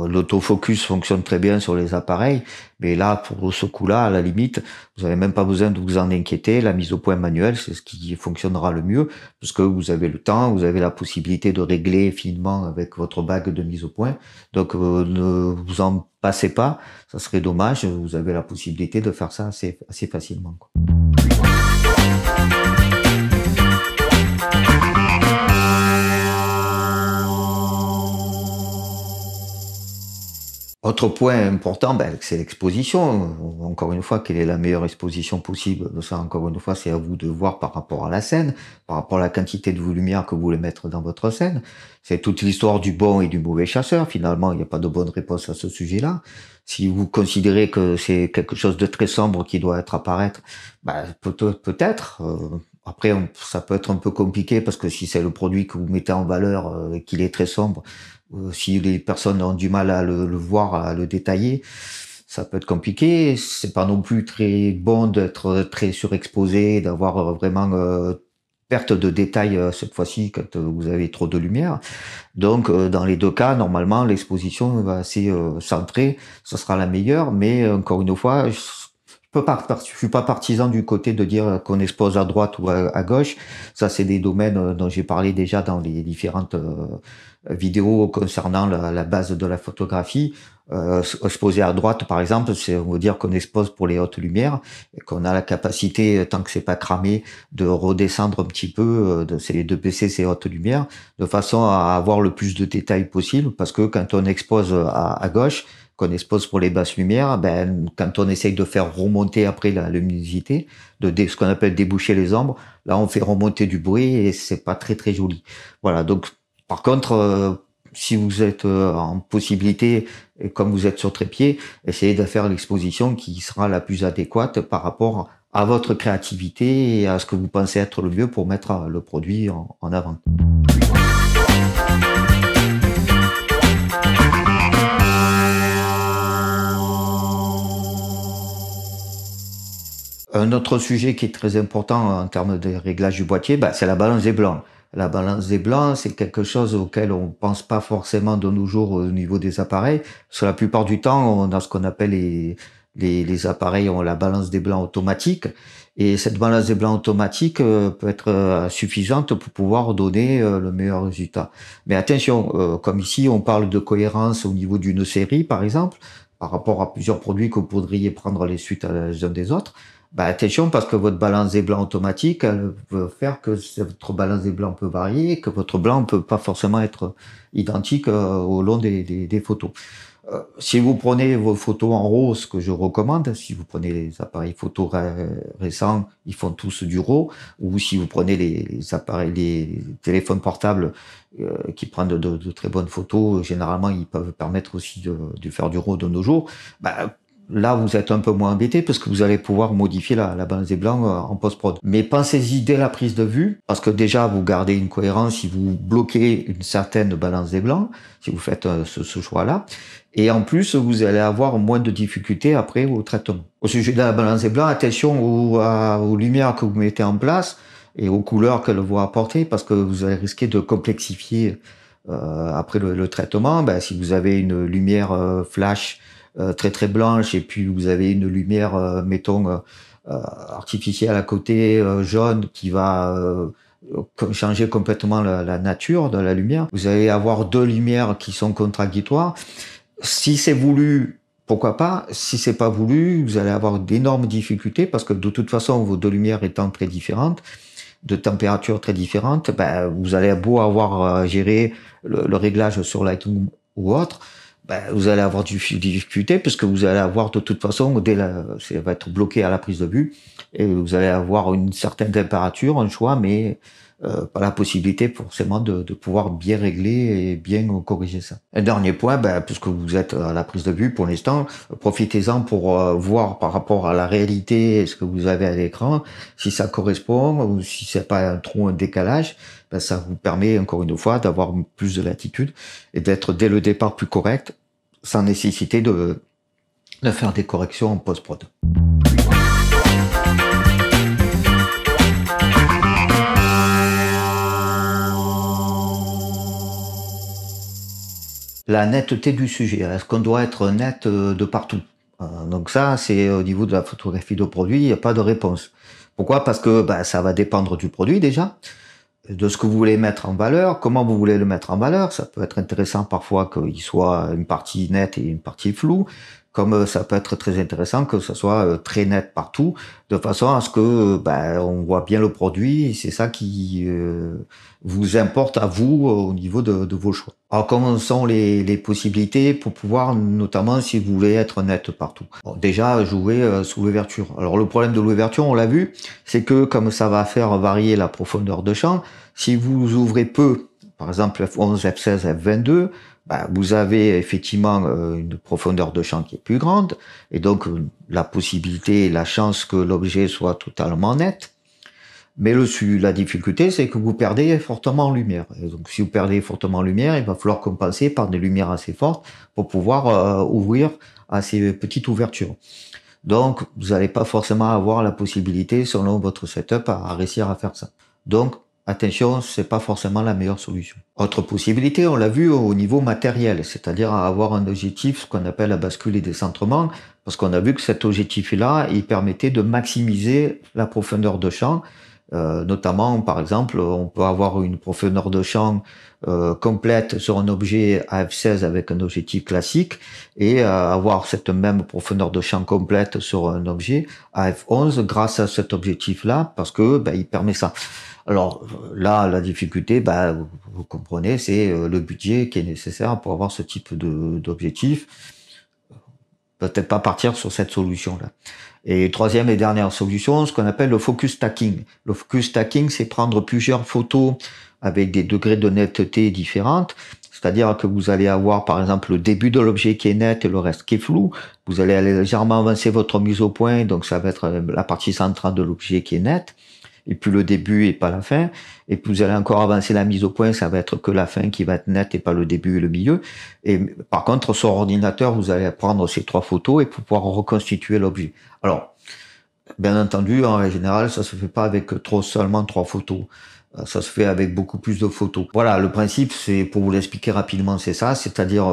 L'autofocus fonctionne très bien sur les appareils, mais là, pour ce coup-là, à la limite, vous n'avez même pas besoin de vous en inquiéter. La mise au point manuelle, c'est ce qui fonctionnera le mieux, parce que vous avez le temps, vous avez la possibilité de régler finement avec votre bague de mise au point. Donc, ne vous en passez pas, ça serait dommage. Vous avez la possibilité de faire ça assez facilement, quoi. Autre point important, ben, c'est l'exposition. Encore une fois, quelle est la meilleure exposition possible? Ça, encore une fois, c'est à vous de voir par rapport à la scène, par rapport à la quantité de vos lumières que vous voulez mettre dans votre scène. C'est toute l'histoire du bon et du mauvais chasseur. Finalement, il n'y a pas de bonne réponse à ce sujet-là. Si vous considérez que c'est quelque chose de très sombre qui doit être apparaître, ben, peut-être. Après, ça peut être un peu compliqué parce que si c'est le produit que vous mettez en valeur et qu'il est très sombre, si les personnes ont du mal à le voir, à le détailler, ça peut être compliqué. C'est pas non plus très bon d'être très surexposé, d'avoir vraiment perte de détail cette fois-ci quand vous avez trop de lumière. Donc, dans les deux cas, normalement, l'exposition va assez centrée, ça sera la meilleure. Mais encore une fois, je suis pas partisan du côté de dire qu'on expose à droite ou à gauche. Ça, c'est des domaines dont j'ai parlé déjà dans les différentes vidéos concernant la base de la photographie. Exposer à droite, par exemple, c'est, on veut dire qu'on expose pour les hautes lumières et qu'on a la capacité, tant que c'est pas cramé, de redescendre un petit peu, de baisser ces hautes lumières, de façon à avoir le plus de détails possible, parce que quand on expose à gauche, qu'on expose pour les basses lumières, ben, quand on essaye de faire remonter après la luminosité, ce qu'on appelle déboucher les ombres, là, on fait remonter du bruit et c'est pas très, très joli. Voilà. Donc, par contre, si vous êtes en possibilité, et comme vous êtes sur trépied, essayez de faire l'exposition qui sera la plus adéquate par rapport à votre créativité et à ce que vous pensez être le mieux pour mettre le produit en avant. Un autre sujet qui est très important en termes de réglage du boîtier, bah, c'est la balance des blancs. La balance des blancs, c'est quelque chose auquel on pense pas forcément de nos jours au niveau des appareils. Sur la plupart du temps, on a ce qu'on appelle les appareils ont la balance des blancs automatique. Et cette balance des blancs automatique peut être suffisante pour pouvoir donner le meilleur résultat. Mais attention, comme ici, on parle de cohérence au niveau d'une série, par exemple, par rapport à plusieurs produits que vous pourriez prendre les suites les uns des autres. Bah, attention, parce que votre balance des blancs automatique, elle peut faire que votre balance des blancs peut varier, que votre blanc peut pas forcément être identique au long des photos. Si vous prenez vos photos en RAW, ce que je recommande, si vous prenez les appareils photo récents, ils font tous du RAW, ou si vous prenez les appareils, les téléphones portables qui prennent de très bonnes photos, généralement ils peuvent permettre aussi de faire du RAW de nos jours. Bah, là, vous êtes un peu moins embêté parce que vous allez pouvoir modifier la balance des blancs en post-prod. Mais pensez-y dès la prise de vue, parce que déjà, vous gardez une cohérence si vous bloquez une certaine balance des blancs, si vous faites ce choix-là. Et en plus, vous allez avoir moins de difficultés après au traitement. Au sujet de la balance des blancs, attention aux lumières que vous mettez en place et aux couleurs qu'elles vont apporter, parce que vous allez risquer de complexifier après le traitement. Ben, si vous avez une lumière flash très très blanche et puis vous avez une lumière mettons artificielle à côté jaune qui va changer complètement la nature de la lumière, vous allez avoir deux lumières qui sont contradictoires. Si c'est voulu, pourquoi pas. Si c'est pas voulu, vous allez avoir d'énormes difficultés parce que de toute façon vos deux lumières étant très différentes, de températures très différentes, ben, vous allez beau avoir géré le réglage sur Lightroom ou autre, ben, vous allez avoir des difficultés parce que vous allez avoir de toute façon, ça va être bloqué à la prise de vue et vous allez avoir une certaine température, un choix, mais pas la possibilité forcément de pouvoir bien régler et bien corriger ça. Un dernier point, puisque vous êtes à la prise de vue pour l'instant, profitez-en pour voir par rapport à la réalité ce que vous avez à l'écran, si ça correspond ou si c'est pas trop un décalage. Ça vous permet encore une fois d'avoir plus de latitude et d'être dès le départ plus correct, sans nécessité de faire des corrections en post-prod. La netteté du sujet. Est-ce qu'on doit être net de partout? Donc ça, c'est au niveau de la photographie de produit, il n'y a pas de réponse. Pourquoi? Parce que ça va dépendre du produit déjà, de ce que vous voulez mettre en valeur, comment vous voulez le mettre en valeur. Ça peut être intéressant parfois qu'il soit une partie nette et une partie floue, comme ça peut être très intéressant que ce soit très net partout, de façon à ce que on voit bien le produit, et c'est ça qui vous importe à vous au niveau de vos choix. Alors comment sont les possibilités pour pouvoir, notamment si vous voulez être net partout? Bon, déjà jouer sous l'ouverture. Alors le problème de l'ouverture, on l'a vu, c'est que comme ça va faire varier la profondeur de champ, si vous ouvrez peu, par exemple f11, f16, f22, vous avez effectivement une profondeur de champ qui est plus grande, et donc la possibilité et la chance que l'objet soit totalement net. Mais la difficulté, c'est que vous perdez fortement en lumière. Et donc si vous perdez fortement en lumière, il va falloir compenser par des lumières assez fortes pour pouvoir ouvrir à ces petites ouvertures. Donc vous n'allez pas forcément avoir la possibilité, selon votre setup, à réussir à faire ça. Donc attention, c'est pas forcément la meilleure solution. Autre possibilité, on l'a vu au niveau matériel, c'est-à-dire avoir un objectif, ce qu'on appelle la bascule et décentrement, parce qu'on a vu que cet objectif-là, il permettait de maximiser la profondeur de champ. Notamment, par exemple, on peut avoir une profondeur de champ complète sur un objet à f16 avec un objectif classique et avoir cette même profondeur de champ complète sur un objet à f11 grâce à cet objectif-là, parce que il permet ça. Alors là, la difficulté, vous comprenez, c'est le budget qui est nécessaire pour avoir ce type d'objectif. Peut-être pas partir sur cette solution-là. Et troisième et dernière solution, ce qu'on appelle le focus stacking. Le focus stacking, c'est prendre plusieurs photos avec des degrés de netteté différentes. C'est-à-dire que vous allez avoir, par exemple, le début de l'objet qui est net et le reste qui est flou. Vous allez aller légèrement avancer votre mise au point, donc ça va être la partie centrale de l'objet qui est nette. Et puis le début et pas la fin. Et puis vous allez encore avancer la mise au point, ça va être que la fin qui va être nette et pas le début et le milieu. Et par contre, sur ordinateur, vous allez prendre ces trois photos et pouvoir reconstituer l'objet. Alors, bien entendu, en général, ça se fait pas avec seulement trois photos. Ça se fait avec beaucoup plus de photos. Voilà, le principe, c'est, pour vous l'expliquer rapidement, c'est ça, c'est-à-dire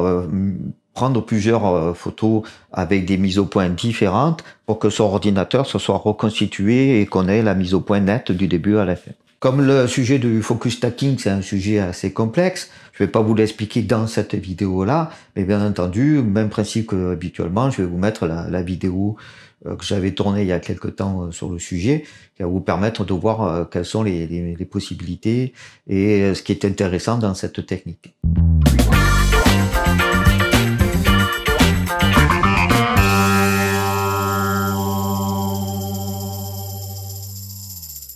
prendre plusieurs photos avec des mises au point différentes pour que sur ordinateur, ce soit reconstitué et qu'on ait la mise au point nette du début à la fin. Comme le sujet du focus stacking, c'est un sujet assez complexe, je vais pas vous l'expliquer dans cette vidéo-là, mais bien entendu, même principe que habituellement, je vais vous mettre la vidéo que j'avais tournée il y a quelque temps sur le sujet, qui va vous permettre de voir quelles sont les possibilités et ce qui est intéressant dans cette technique.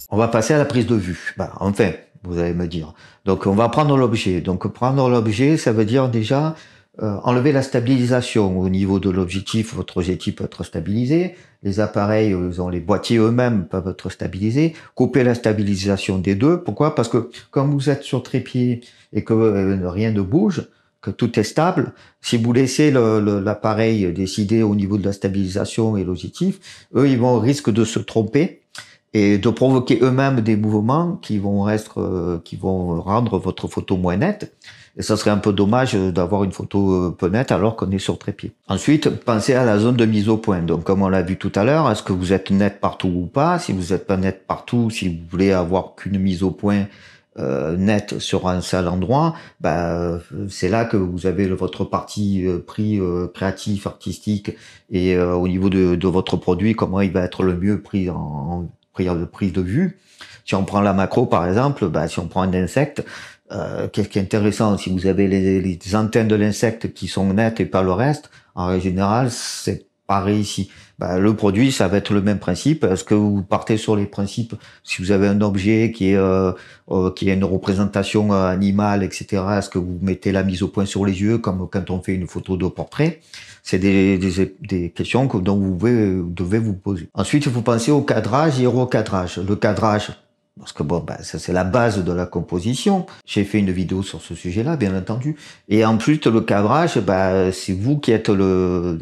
On va passer à la prise de vue. Enfin, vous allez me dire. Donc, on va prendre l'objet. Donc, prendre l'objet, ça veut dire déjà enlever la stabilisation au niveau de l'objectif. Votre objectif peut être stabilisé. Les appareils, les boîtiers eux-mêmes peuvent être stabilisés. Couper la stabilisation des deux. Pourquoi? Parce que comme vous êtes sur trépied et que rien ne bouge, que tout est stable, si vous laissez l'appareil décider au niveau de la stabilisation et l'objectif, eux, ils risquent de se tromper et de provoquer eux-mêmes des mouvements qui vont rendre votre photo moins nette. Et ça serait un peu dommage d'avoir une photo peu nette alors qu'on est sur trépied. Ensuite, pensez à la zone de mise au point. Donc, comme on l'a vu tout à l'heure, est-ce que vous êtes net partout ou pas? Si vous n'êtes pas net partout, si vous voulez avoir qu'une mise au point nette sur un seul endroit, c'est là que vous avez votre partie pris créatif, artistique et au niveau de votre produit, comment il va être le mieux pris en prise de vue. Si on prend la macro par exemple, si on prend un insecte, qu'est-ce qui est intéressant, si vous avez les antennes de l'insecte qui sont nettes et pas le reste, en général c'est pareil ici. Le produit, ça va être le même principe. Est-ce que vous partez sur les principes, si vous avez un objet qui est une représentation animale, etc., est-ce que vous mettez la mise au point sur les yeux, comme quand on fait une photo de portrait? C'est des questions dont vous devez vous poser. Ensuite, il faut penser au cadrage et au recadrage. Le cadrage, parce que ça c'est la base de la composition. J'ai fait une vidéo sur ce sujet-là, bien entendu. Et en plus, le cadrage, c'est vous qui êtes le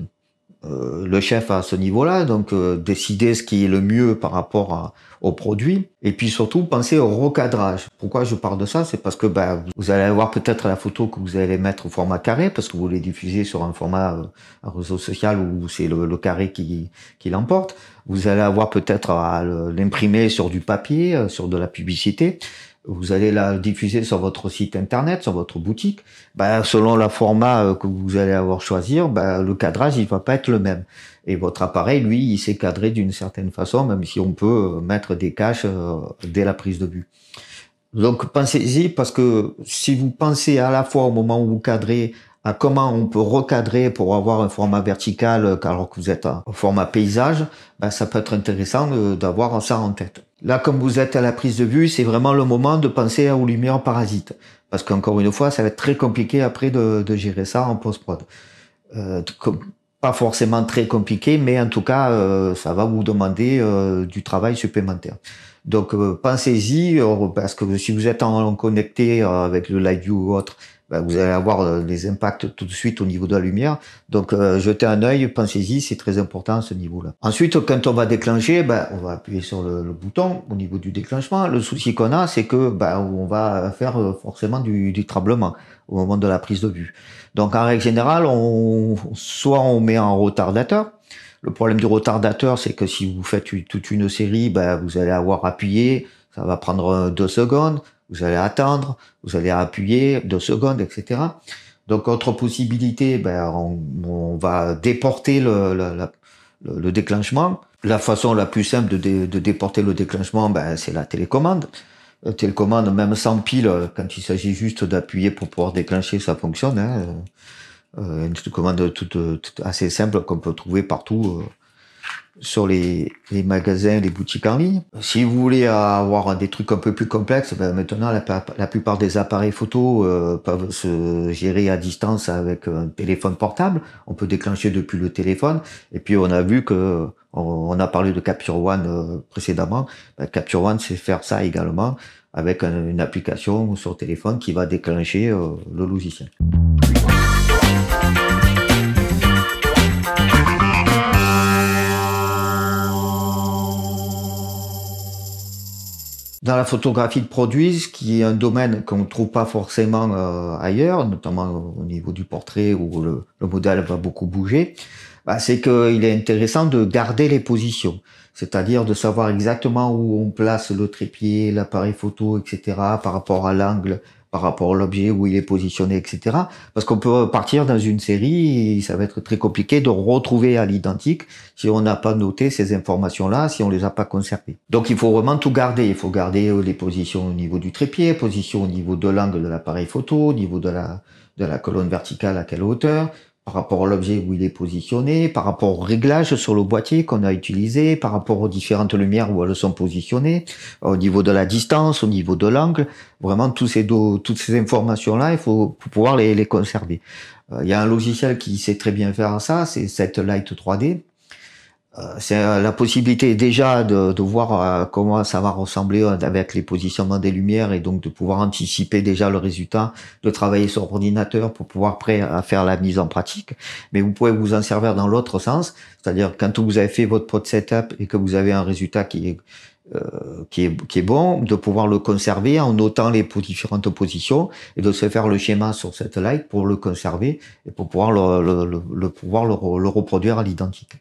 chef à ce niveau-là, donc décider ce qui est le mieux par rapport au produit, et puis surtout penser au recadrage. Pourquoi je parle de ça? C'est parce que vous allez avoir peut-être la photo que vous allez mettre au format carré, parce que vous voulez diffuser sur un format un réseau social où c'est le carré qui l'emporte. Vous allez avoir peut-être à l'imprimer sur du papier, sur de la publicité. Vous allez la diffuser sur votre site internet, sur votre boutique. Selon le format que vous allez avoir choisir, le cadrage il va pas être le même. Et votre appareil, lui, il s'est cadré d'une certaine façon, même si on peut mettre des caches dès la prise de vue. Donc pensez-y, parce que si vous pensez à la fois au moment où vous cadrez à comment on peut recadrer pour avoir un format vertical alors que vous êtes au format paysage, ça peut être intéressant d'avoir ça en tête. Là, comme vous êtes à la prise de vue, c'est vraiment le moment de penser aux lumières parasites. Parce qu'encore une fois, ça va être très compliqué après de gérer ça en post-prod. Pas forcément très compliqué, mais en tout cas, ça va vous demander du travail supplémentaire. Donc, pensez-y, parce que si vous êtes en connecté avec le Live View ou autre, vous allez avoir les impacts tout de suite au niveau de la lumière. Donc, jetez un œil, pensez-y, c'est très important à ce niveau-là. Ensuite, quand on va déclencher, on va appuyer sur le bouton au niveau du déclenchement. Le souci qu'on a, c'est que on va faire forcément du tremblement au moment de la prise de vue. Donc, en règle générale, soit on met en retardateur. Le problème du retardateur, c'est que si vous faites toute une série, vous allez avoir appuyé, ça va prendre 2 secondes. Vous allez attendre, vous allez appuyer 2 secondes, etc. Donc, autre possibilité, on va déporter le déclenchement. La façon la plus simple de déporter le déclenchement, c'est la télécommande. La télécommande, même sans pile, quand il s'agit juste d'appuyer pour pouvoir déclencher, ça fonctionne. Une télécommande toute assez simple qu'on peut trouver partout sur les magasins, les boutiques en ligne. Si vous voulez avoir des trucs un peu plus complexes, maintenant la plupart des appareils photo peuvent se gérer à distance avec un téléphone portable. On peut déclencher depuis le téléphone. Et puis on a vu que on a parlé de Capture One précédemment. Capture One, c'est faire ça également avec une application sur téléphone qui va déclencher le logiciel. Dans la photographie de produit, ce qui est un domaine qu'on ne trouve pas forcément ailleurs, notamment au niveau du portrait où le modèle va beaucoup bouger, c'est qu'il est intéressant de garder les positions, c'est-à-dire de savoir exactement où on place le trépied, l'appareil photo, etc., par rapport à l'angle, par rapport à l'objet, où il est positionné, etc. Parce qu'on peut partir dans une série et ça va être très compliqué de retrouver à l'identique si on n'a pas noté ces informations-là, si on les a pas conservées. Donc il faut vraiment tout garder. Il faut garder les positions au niveau du trépied, position au niveau de l'angle de l'appareil photo, au niveau de la colonne verticale à quelle hauteur, par rapport à l'objet où il est positionné, par rapport au réglage sur le boîtier qu'on a utilisé, par rapport aux différentes lumières où elles sont positionnées, au niveau de la distance, au niveau de l'angle. Vraiment, toutes ces informations-là, il faut pouvoir les conserver. Il y a un logiciel qui sait très bien faire ça, c'est Setlight 3D. C'est la possibilité déjà de voir comment ça va ressembler avec les positionnements des lumières et donc de pouvoir anticiper déjà le résultat, de travailler sur ordinateur pour pouvoir prêt à faire la mise en pratique. Mais vous pouvez vous en servir dans l'autre sens, c'est-à-dire quand vous avez fait votre pod setup et que vous avez un résultat qui est bon, de pouvoir le conserver en notant les différentes positions et de se faire le schéma sur Setlight pour le conserver et pour pouvoir le reproduire à l'identique.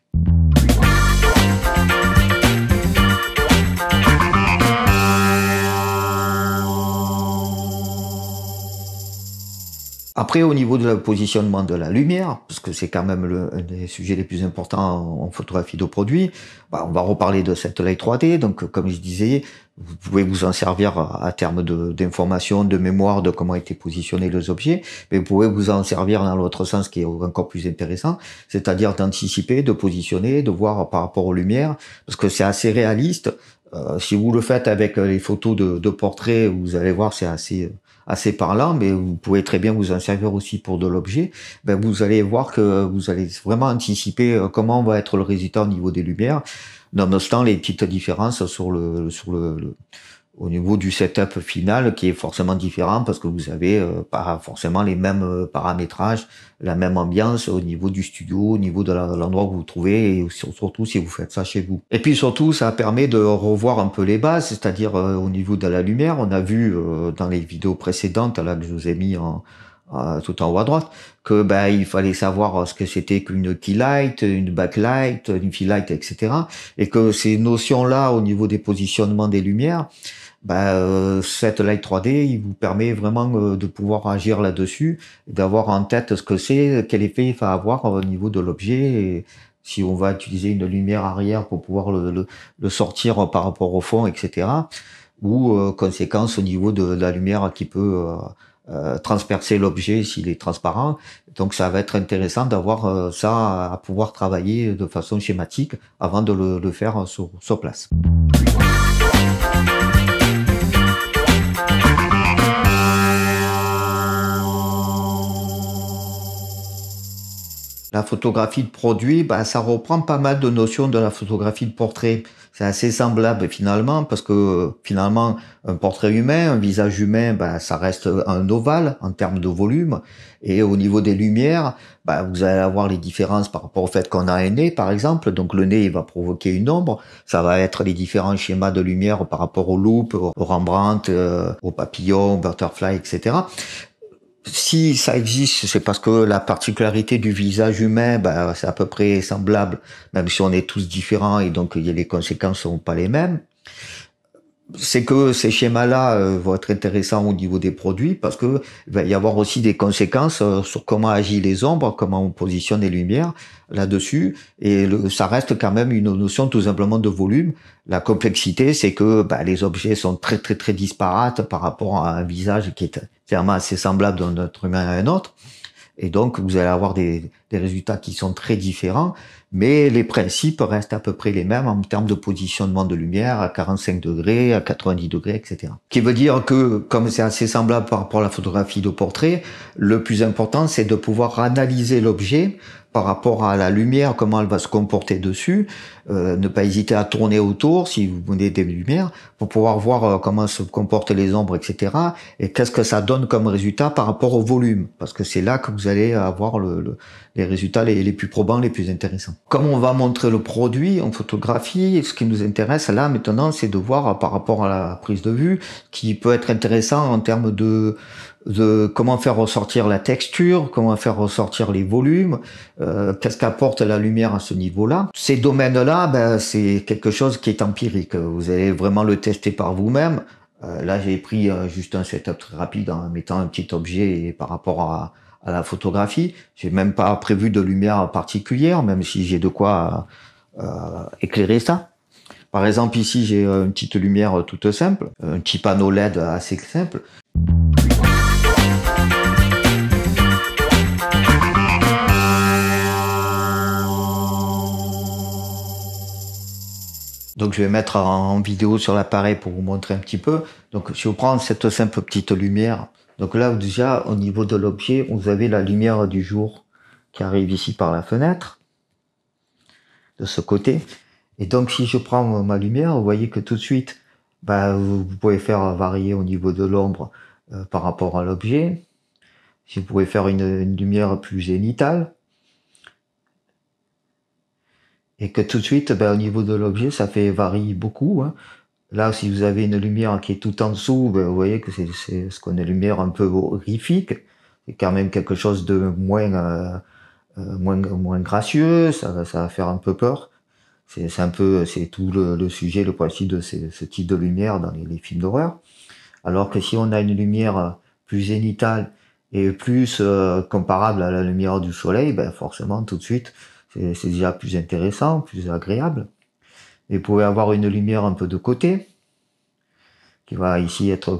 Après, au niveau de le positionnement de la lumière, parce que c'est quand même un des sujets les plus importants en photographie de produit, bah, on va reparler de cette Light 3D. Donc, comme je disais, vous pouvez vous en servir à terme d'information, de mémoire de comment étaient positionnés les objets, mais vous pouvez vous en servir dans l'autre sens qui est encore plus intéressant, c'est-à-dire d'anticiper, de positionner, de voir par rapport aux lumières, parce que c'est assez réaliste. Si vous le faites avec les photos de portraits, vous allez voir, c'est assez parlant, mais vous pouvez très bien vous en servir aussi pour de l'objet. Ben, vous allez voir que vous allez vraiment anticiper comment va être le résultat au niveau des lumières, nonobstant les petites différences au niveau du setup final qui est forcément différent parce que vous avez pas forcément les mêmes paramétrages, la même ambiance au niveau du studio, au niveau de l'endroit où vous vous trouvez et surtout si vous faites ça chez vous. Et puis surtout, ça permet de revoir un peu les bases, c'est-à-dire au niveau de la lumière, on a vu dans les vidéos précédentes là que je vous ai mis tout en haut à droite, que ben il fallait savoir ce que c'était qu'une key light, une backlight, une fill light, etc. Et que ces notions-là au niveau des positionnements des lumières, cette Light 3D, il vous permet vraiment de pouvoir agir là-dessus, d'avoir en tête ce que c'est, quel effet il va avoir au niveau de l'objet, et si on va utiliser une lumière arrière pour pouvoir le sortir par rapport au fond, etc. Ou conséquence au niveau de la lumière qui peut transpercer l'objet s'il est transparent. Donc ça va être intéressant d'avoir ça à pouvoir travailler de façon schématique avant de le faire sur place. La photographie de produit, ça reprend pas mal de notions de la photographie de portrait. C'est assez semblable finalement, parce que finalement, un portrait humain, un visage humain, ça reste un ovale en termes de volume. Et au niveau des lumières, vous allez avoir les différences par rapport au fait qu'on a un nez, par exemple. Donc le nez, il va provoquer une ombre. Ça va être les différents schémas de lumière par rapport aux loupes, au Rembrandt, aux papillons, butterfly, etc. Si ça existe, c'est parce que la particularité du visage humain, c'est à peu près semblable, même si on est tous différents et donc les conséquences sont pas les mêmes. C'est que ces schémas-là vont être intéressants au niveau des produits parce que il va y avoir aussi des conséquences sur comment agissent les ombres, comment on positionne les lumières là-dessus. Et ça reste quand même une notion tout simplement de volume. La complexité, c'est que les objets sont très très très disparates par rapport à un visage qui est clairement assez semblable d'un être humain à un autre. Et donc, vous allez avoir des résultats qui sont très différents, mais les principes restent à peu près les mêmes en termes de positionnement de lumière à 45 degrés, à 90 degrés, etc. Ce qui veut dire que, comme c'est assez semblable par rapport à la photographie de portrait, le plus important, c'est de pouvoir analyser l'objet par rapport à la lumière, comment elle va se comporter dessus, ne pas hésiter à tourner autour si vous venez des lumières pour pouvoir voir comment se comportent les ombres, etc. Et qu'est-ce que ça donne comme résultat par rapport au volume, parce que c'est là que vous allez avoir les résultats les plus probants, les plus intéressants. Comme on va montrer le produit en photographie, ce qui nous intéresse là maintenant, c'est de voir par rapport à la prise de vue, qui peut être intéressant en termes de comment faire ressortir la texture, comment faire ressortir les volumes, qu'est-ce qu'apporte la lumière à ce niveau-là. Ces domaines-là, c'est quelque chose qui est empirique. Vous allez vraiment le tester par vous-même. Là, j'ai pris juste un setup très rapide en mettant un petit objet par rapport à la photographie. J'ai même pas prévu de lumière particulière, même si j'ai de quoi éclairer ça. Par exemple, ici, j'ai une petite lumière toute simple, un petit panneau LED assez simple. Donc je vais mettre en vidéo sur l'appareil pour vous montrer un petit peu. Donc je vais prendre cette simple petite lumière. Donc là déjà au niveau de l'objet, vous avez la lumière du jour qui arrive ici par la fenêtre, de ce côté. Et donc si je prends ma lumière, vous voyez que tout de suite, vous pouvez faire varier au niveau de l'ombre par rapport à l'objet. Si vous pouvez faire une lumière plus zénithale. Et que tout de suite, au niveau de l'objet, ça fait varier beaucoup. Hein. Là, si vous avez une lumière qui est tout en dessous, vous voyez que c'est ce qu'on a une lumière un peu horrifique. C'est quand même quelque chose de moins gracieux. Ça va faire un peu peur. C'est tout le sujet, le principe de ce type de lumière dans les films d'horreur. Alors que si on a une lumière plus zénithale et plus comparable à la lumière du soleil, ben forcément tout de suite c'est déjà plus intéressant, plus agréable. Et vous pouvez avoir une lumière un peu de côté, qui va ici être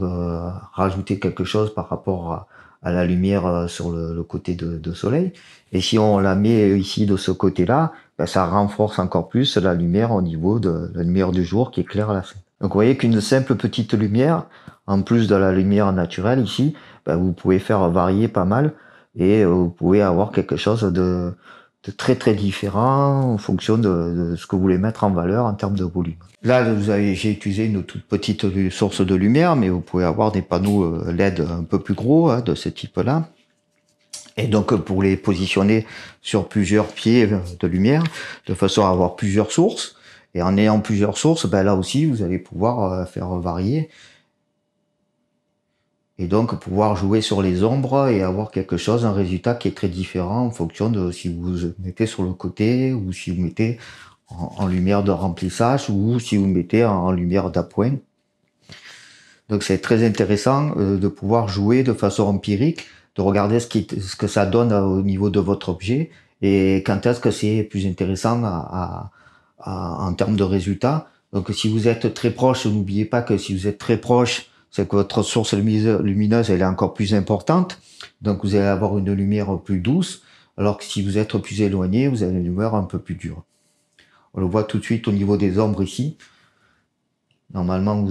rajouter quelque chose par rapport à la lumière sur le côté de soleil. Et si on la met ici de ce côté-là, ben, ça renforce encore plus la lumière au niveau de la lumière du jour qui éclaire la scène. Donc vous voyez qu'une simple petite lumière, en plus de la lumière naturelle ici, ben, vous pouvez faire varier pas mal et vous pouvez avoir quelque chose de très très différent en fonction de ce que vous voulez mettre en valeur en termes de volume. Là, j'ai utilisé une toute petite source de lumière, mais vous pouvez avoir des panneaux LED un peu plus gros hein, de ce type-là. Et donc, pour les positionner sur plusieurs pieds de lumière, de façon à avoir plusieurs sources. Et en ayant plusieurs sources, ben là aussi, vous allez pouvoir faire varier. Et donc, pouvoir jouer sur les ombres et avoir quelque chose, un résultat qui est très différent en fonction de si vous mettez sur le côté ou si vous mettez en lumière de remplissage ou si vous mettez en lumière d'appoint. Donc, c'est très intéressant de pouvoir jouer de façon empirique, de regarder ce que ça donne au niveau de votre objet et quand est-ce que c'est plus intéressant en termes de résultats. Donc, si vous êtes très proche, n'oubliez pas que si vous êtes très proche, c'est que votre source lumineuse elle est encore plus importante, donc vous allez avoir une lumière plus douce, alors que si vous êtes plus éloigné, vous avez une lumière un peu plus dure. On le voit tout de suite au niveau des ombres ici. Normalement,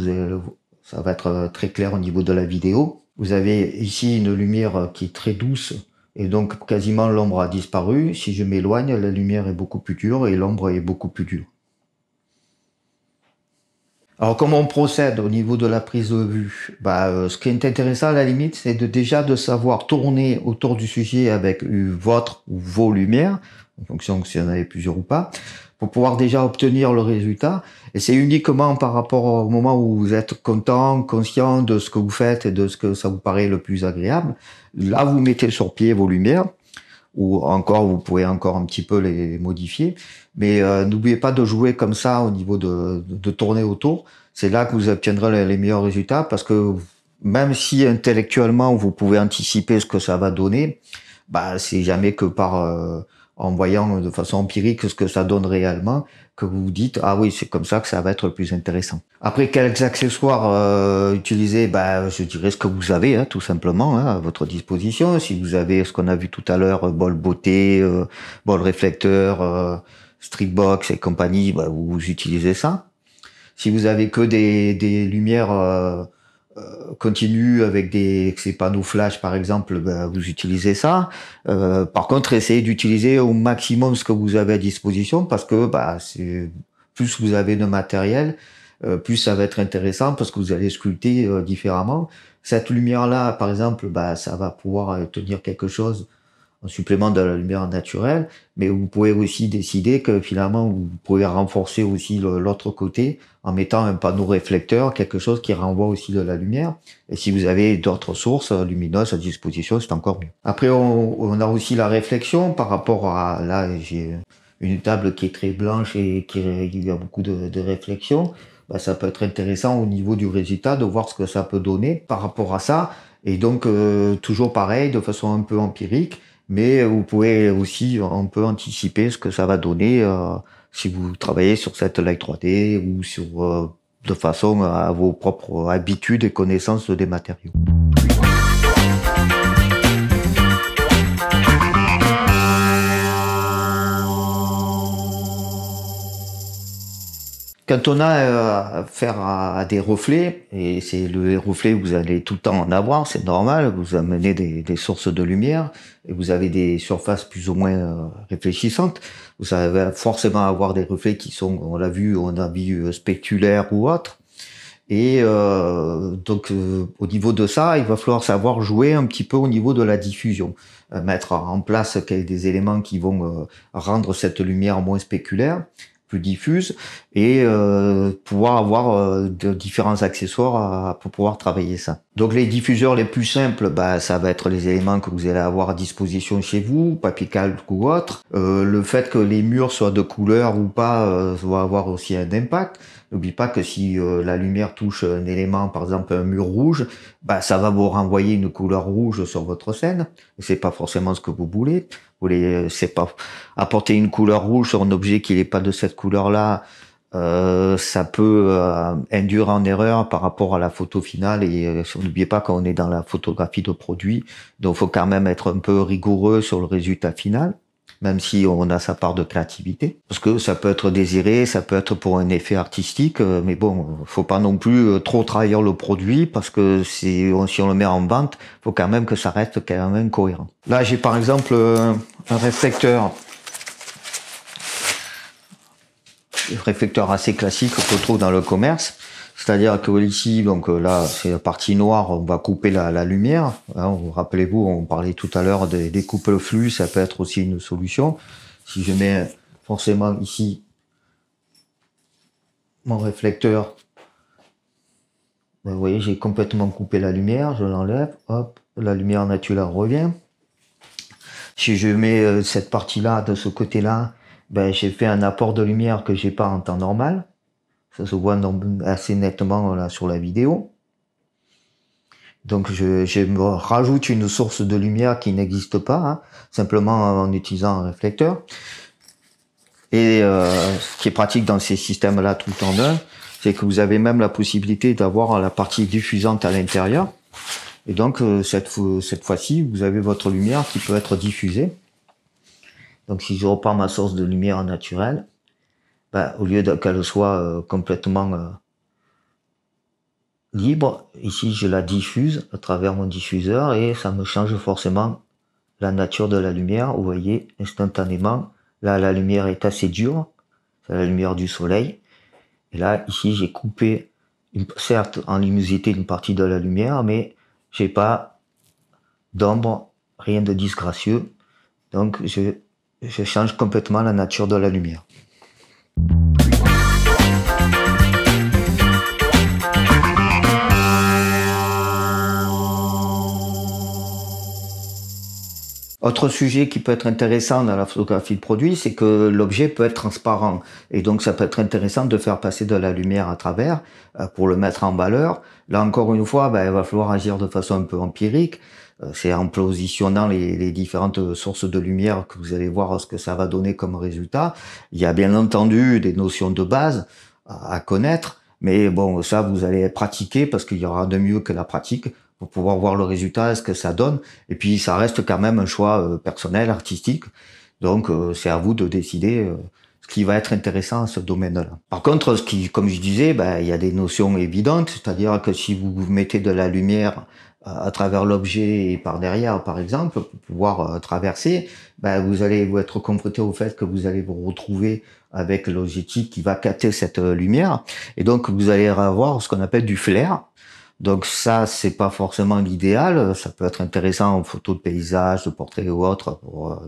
ça va être très clair au niveau de la vidéo. Vous avez ici une lumière qui est très douce, et donc quasiment l'ombre a disparu. Si je m'éloigne, la lumière est beaucoup plus dure et l'ombre est beaucoup plus dure. Alors comment on procède au niveau de la prise de vue? Ce qui est intéressant à la limite, c'est déjà de savoir tourner autour du sujet avec votre ou vos lumières, en fonction de si vous en avez plusieurs ou pas, pour pouvoir déjà obtenir le résultat. Et c'est uniquement par rapport au moment où vous êtes content, conscient de ce que vous faites et de ce que ça vous paraît le plus agréable. Là, vous mettez sur pied vos lumières, ou encore vous pouvez encore un petit peu les modifier, mais n'oubliez pas de jouer comme ça au niveau de tourner autour. C'est là que vous obtiendrez les meilleurs résultats, parce que même si intellectuellement vous pouvez anticiper ce que ça va donner, c'est jamais que en voyant de façon empirique ce que ça donne réellement que vous vous dites ah oui, c'est comme ça que ça va être le plus intéressant. Après, quels accessoires utiliser? Je dirais ce que vous avez hein, tout simplement hein, à votre disposition. Si vous avez ce qu'on a vu tout à l'heure, bol beauté, bol réflecteur, streetbox et compagnie, vous utilisez ça. Si vous avez que des lumières continue avec ces panneaux flash par exemple, vous utilisez ça. Par contre, essayez d'utiliser au maximum ce que vous avez à disposition, parce que plus vous avez de matériel, plus ça va être intéressant, parce que vous allez sculpter différemment. Cette lumière là par exemple, ça va pouvoir tenir quelque chose en supplément de la lumière naturelle, mais vous pouvez aussi décider que finalement vous pouvez renforcer aussi l'autre côté en mettant un panneau réflecteur, quelque chose qui renvoie aussi de la lumière. Et si vous avez d'autres sources lumineuses à disposition, c'est encore mieux. Après, on a aussi la réflexion par rapport à, là j'ai une table qui est très blanche et il y a beaucoup de réflexion. Ça peut être intéressant au niveau du résultat de voir ce que ça peut donner par rapport à ça. Et donc toujours pareil, de façon un peu empirique, mais vous pouvez aussi un peu anticiper ce que ça va donner si vous travaillez sur cette Light 3D ou sur de façon à vos propres habitudes et connaissances des matériaux. Quand on a affaire à des reflets, et c'est le reflet vous allez tout le temps en avoir, c'est normal, vous amenez des sources de lumière, et vous avez des surfaces plus ou moins réfléchissantes, vous allez forcément avoir des reflets qui sont, on l'a vu, spectaculaires ou autres. Et donc au niveau de ça, il va falloir savoir jouer un petit peu au niveau de la diffusion, mettre en place des éléments qui vont rendre cette lumière moins spéculaire, plus diffuse, et pouvoir avoir de différents accessoires pour pouvoir travailler ça. Donc les diffuseurs les plus simples, ça va être les éléments que vous allez avoir à disposition chez vous, papier calque ou autre. Le fait que les murs soient de couleur ou pas va avoir aussi un impact. N'oublie pas que si la lumière touche un élément, par exemple un mur rouge, bah, ça va vous renvoyer une couleur rouge sur votre scène. C'est pas forcément ce que vous voulez. Vous voulez, c'est pas apporter une couleur rouge sur un objet qui n'est pas de cette couleur-là. Ça peut induire en erreur par rapport à la photo finale et n'oubliez pas qu'on est dans la photographie de produit, donc faut quand même être un peu rigoureux sur le résultat final, même si on a sa part de créativité, parce que ça peut être désiré, ça peut être pour un effet artistique, mais bon, faut pas non plus trop trahir le produit, parce que si on le met en vente, faut quand même que ça reste quand même cohérent. Là, j'ai par exemple un réflecteur assez classique qu'on trouve dans le commerce. C'est-à-dire que ici, donc là, c'est la partie noire, on va couper la lumière. Hein, rappelez-vous, on parlait tout à l'heure des coupe-flux, ça peut être aussi une solution. Si je mets forcément ici mon réflecteur, ben, vous voyez, j'ai complètement coupé la lumière, je l'enlève, hop, la lumière naturelle revient. Si je mets cette partie-là de ce côté-là, ben, j'ai fait un apport de lumière que j'ai pas en temps normal. Ça se voit assez nettement là sur la vidéo. Donc je me rajoute une source de lumière qui n'existe pas, hein, simplement en utilisant un réflecteur. Et ce qui est pratique dans ces systèmes-là tout en un, c'est que vous avez même la possibilité d'avoir la partie diffusante à l'intérieur. Et donc cette fois-ci, vous avez votre lumière qui peut être diffusée. Donc si je reprends ma source de lumière naturelle, ben, au lieu qu'elle soit complètement libre, ici je la diffuse à travers mon diffuseur et ça me change forcément la nature de la lumière. Vous voyez, instantanément, là la lumière est assez dure, c'est la lumière du soleil. Et là, ici, j'ai coupé, certes en luminosité, une partie de la lumière, mais j'ai pas d'ombre, rien de disgracieux. Donc je change complètement la nature de la lumière. Autre sujet qui peut être intéressant dans la photographie de produit, c'est que l'objet peut être transparent. Et donc, ça peut être intéressant de faire passer de la lumière à travers pour le mettre en valeur. Là, encore une fois, ben, il va falloir agir de façon un peu empirique. C'est en positionnant les différentes sources de lumière que vous allez voir ce que ça va donner comme résultat. Il y a bien entendu des notions de base à connaître, mais bon, ça, vous allez pratiquer parce qu'il y aura de mieux que la pratique pour pouvoir voir le résultat, ce que ça donne. Et puis, ça reste quand même un choix personnel, artistique. Donc, c'est à vous de décider ce qui va être intéressant à ce domaine-là. Par contre, comme je disais, ben, il y a des notions évidentes, c'est-à-dire que si vous mettez de la lumière à travers l'objet et par derrière, par exemple, pour pouvoir traverser, ben, vous allez vous être confronté au fait que vous allez vous retrouver avec l'objectif qui va capter cette lumière. Et donc, vous allez avoir ce qu'on appelle du flair. Donc ça, c'est pas forcément l'idéal. Ça peut être intéressant en photo de paysage, de portrait ou autre,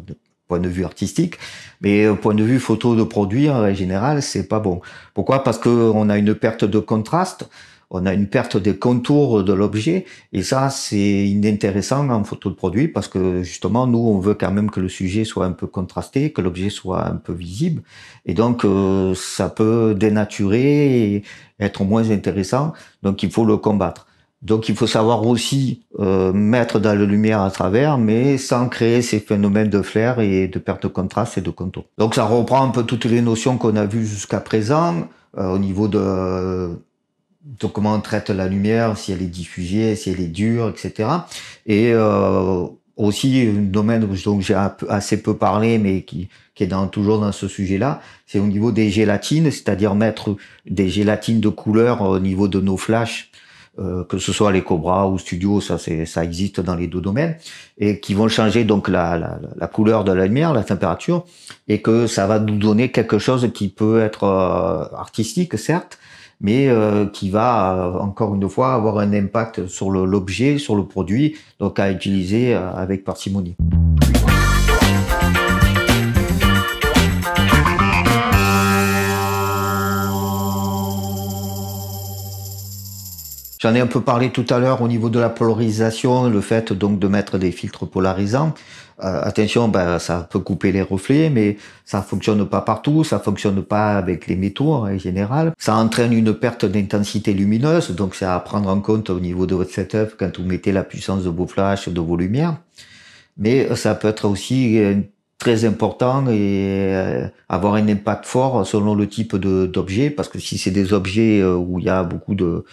de point de vue artistique. Mais au point de vue photo de produit, en général, c'est pas bon. Pourquoi? Parce que on a une perte de contraste, on a une perte des contours de l'objet. Et ça, c'est inintéressant en photo de produit parce que justement, nous, on veut quand même que le sujet soit un peu contrasté, que l'objet soit un peu visible. Et donc, ça peut dénaturer et être moins intéressant. Donc, il faut le combattre. Donc, il faut savoir aussi mettre de la lumière à travers, mais sans créer ces phénomènes de flair et de perte de contraste et de contour. Donc, ça reprend un peu toutes les notions qu'on a vues jusqu'à présent au niveau de comment on traite la lumière, si elle est diffusée, si elle est dure, etc. Et aussi, un domaine dont j'ai assez peu parlé, mais qui est toujours dans ce sujet-là, c'est au niveau des gélatines, c'est-à-dire mettre des gélatines de couleur au niveau de nos flashs, que ce soit les Cobra ou Studio, ça existe dans les deux domaines, et qui vont changer donc la couleur de la lumière, la température, et que ça va nous donner quelque chose qui peut être artistique, certes, mais qui va, encore une fois, avoir un impact sur l'objet, sur le produit, donc à utiliser avec parcimonie. J'en ai un peu parlé tout à l'heure au niveau de la polarisation, le fait donc de mettre des filtres polarisants. Attention, ben, ça peut couper les reflets, mais ça fonctionne pas partout, ça fonctionne pas avec les métaux en général. Ça entraîne une perte d'intensité lumineuse, donc c'est à prendre en compte au niveau de votre setup quand vous mettez la puissance de vos flashs, de vos lumières. Mais ça peut être aussi très important et avoir un impact fort selon le type d'objet, parce que si c'est des objets où il y a beaucoup de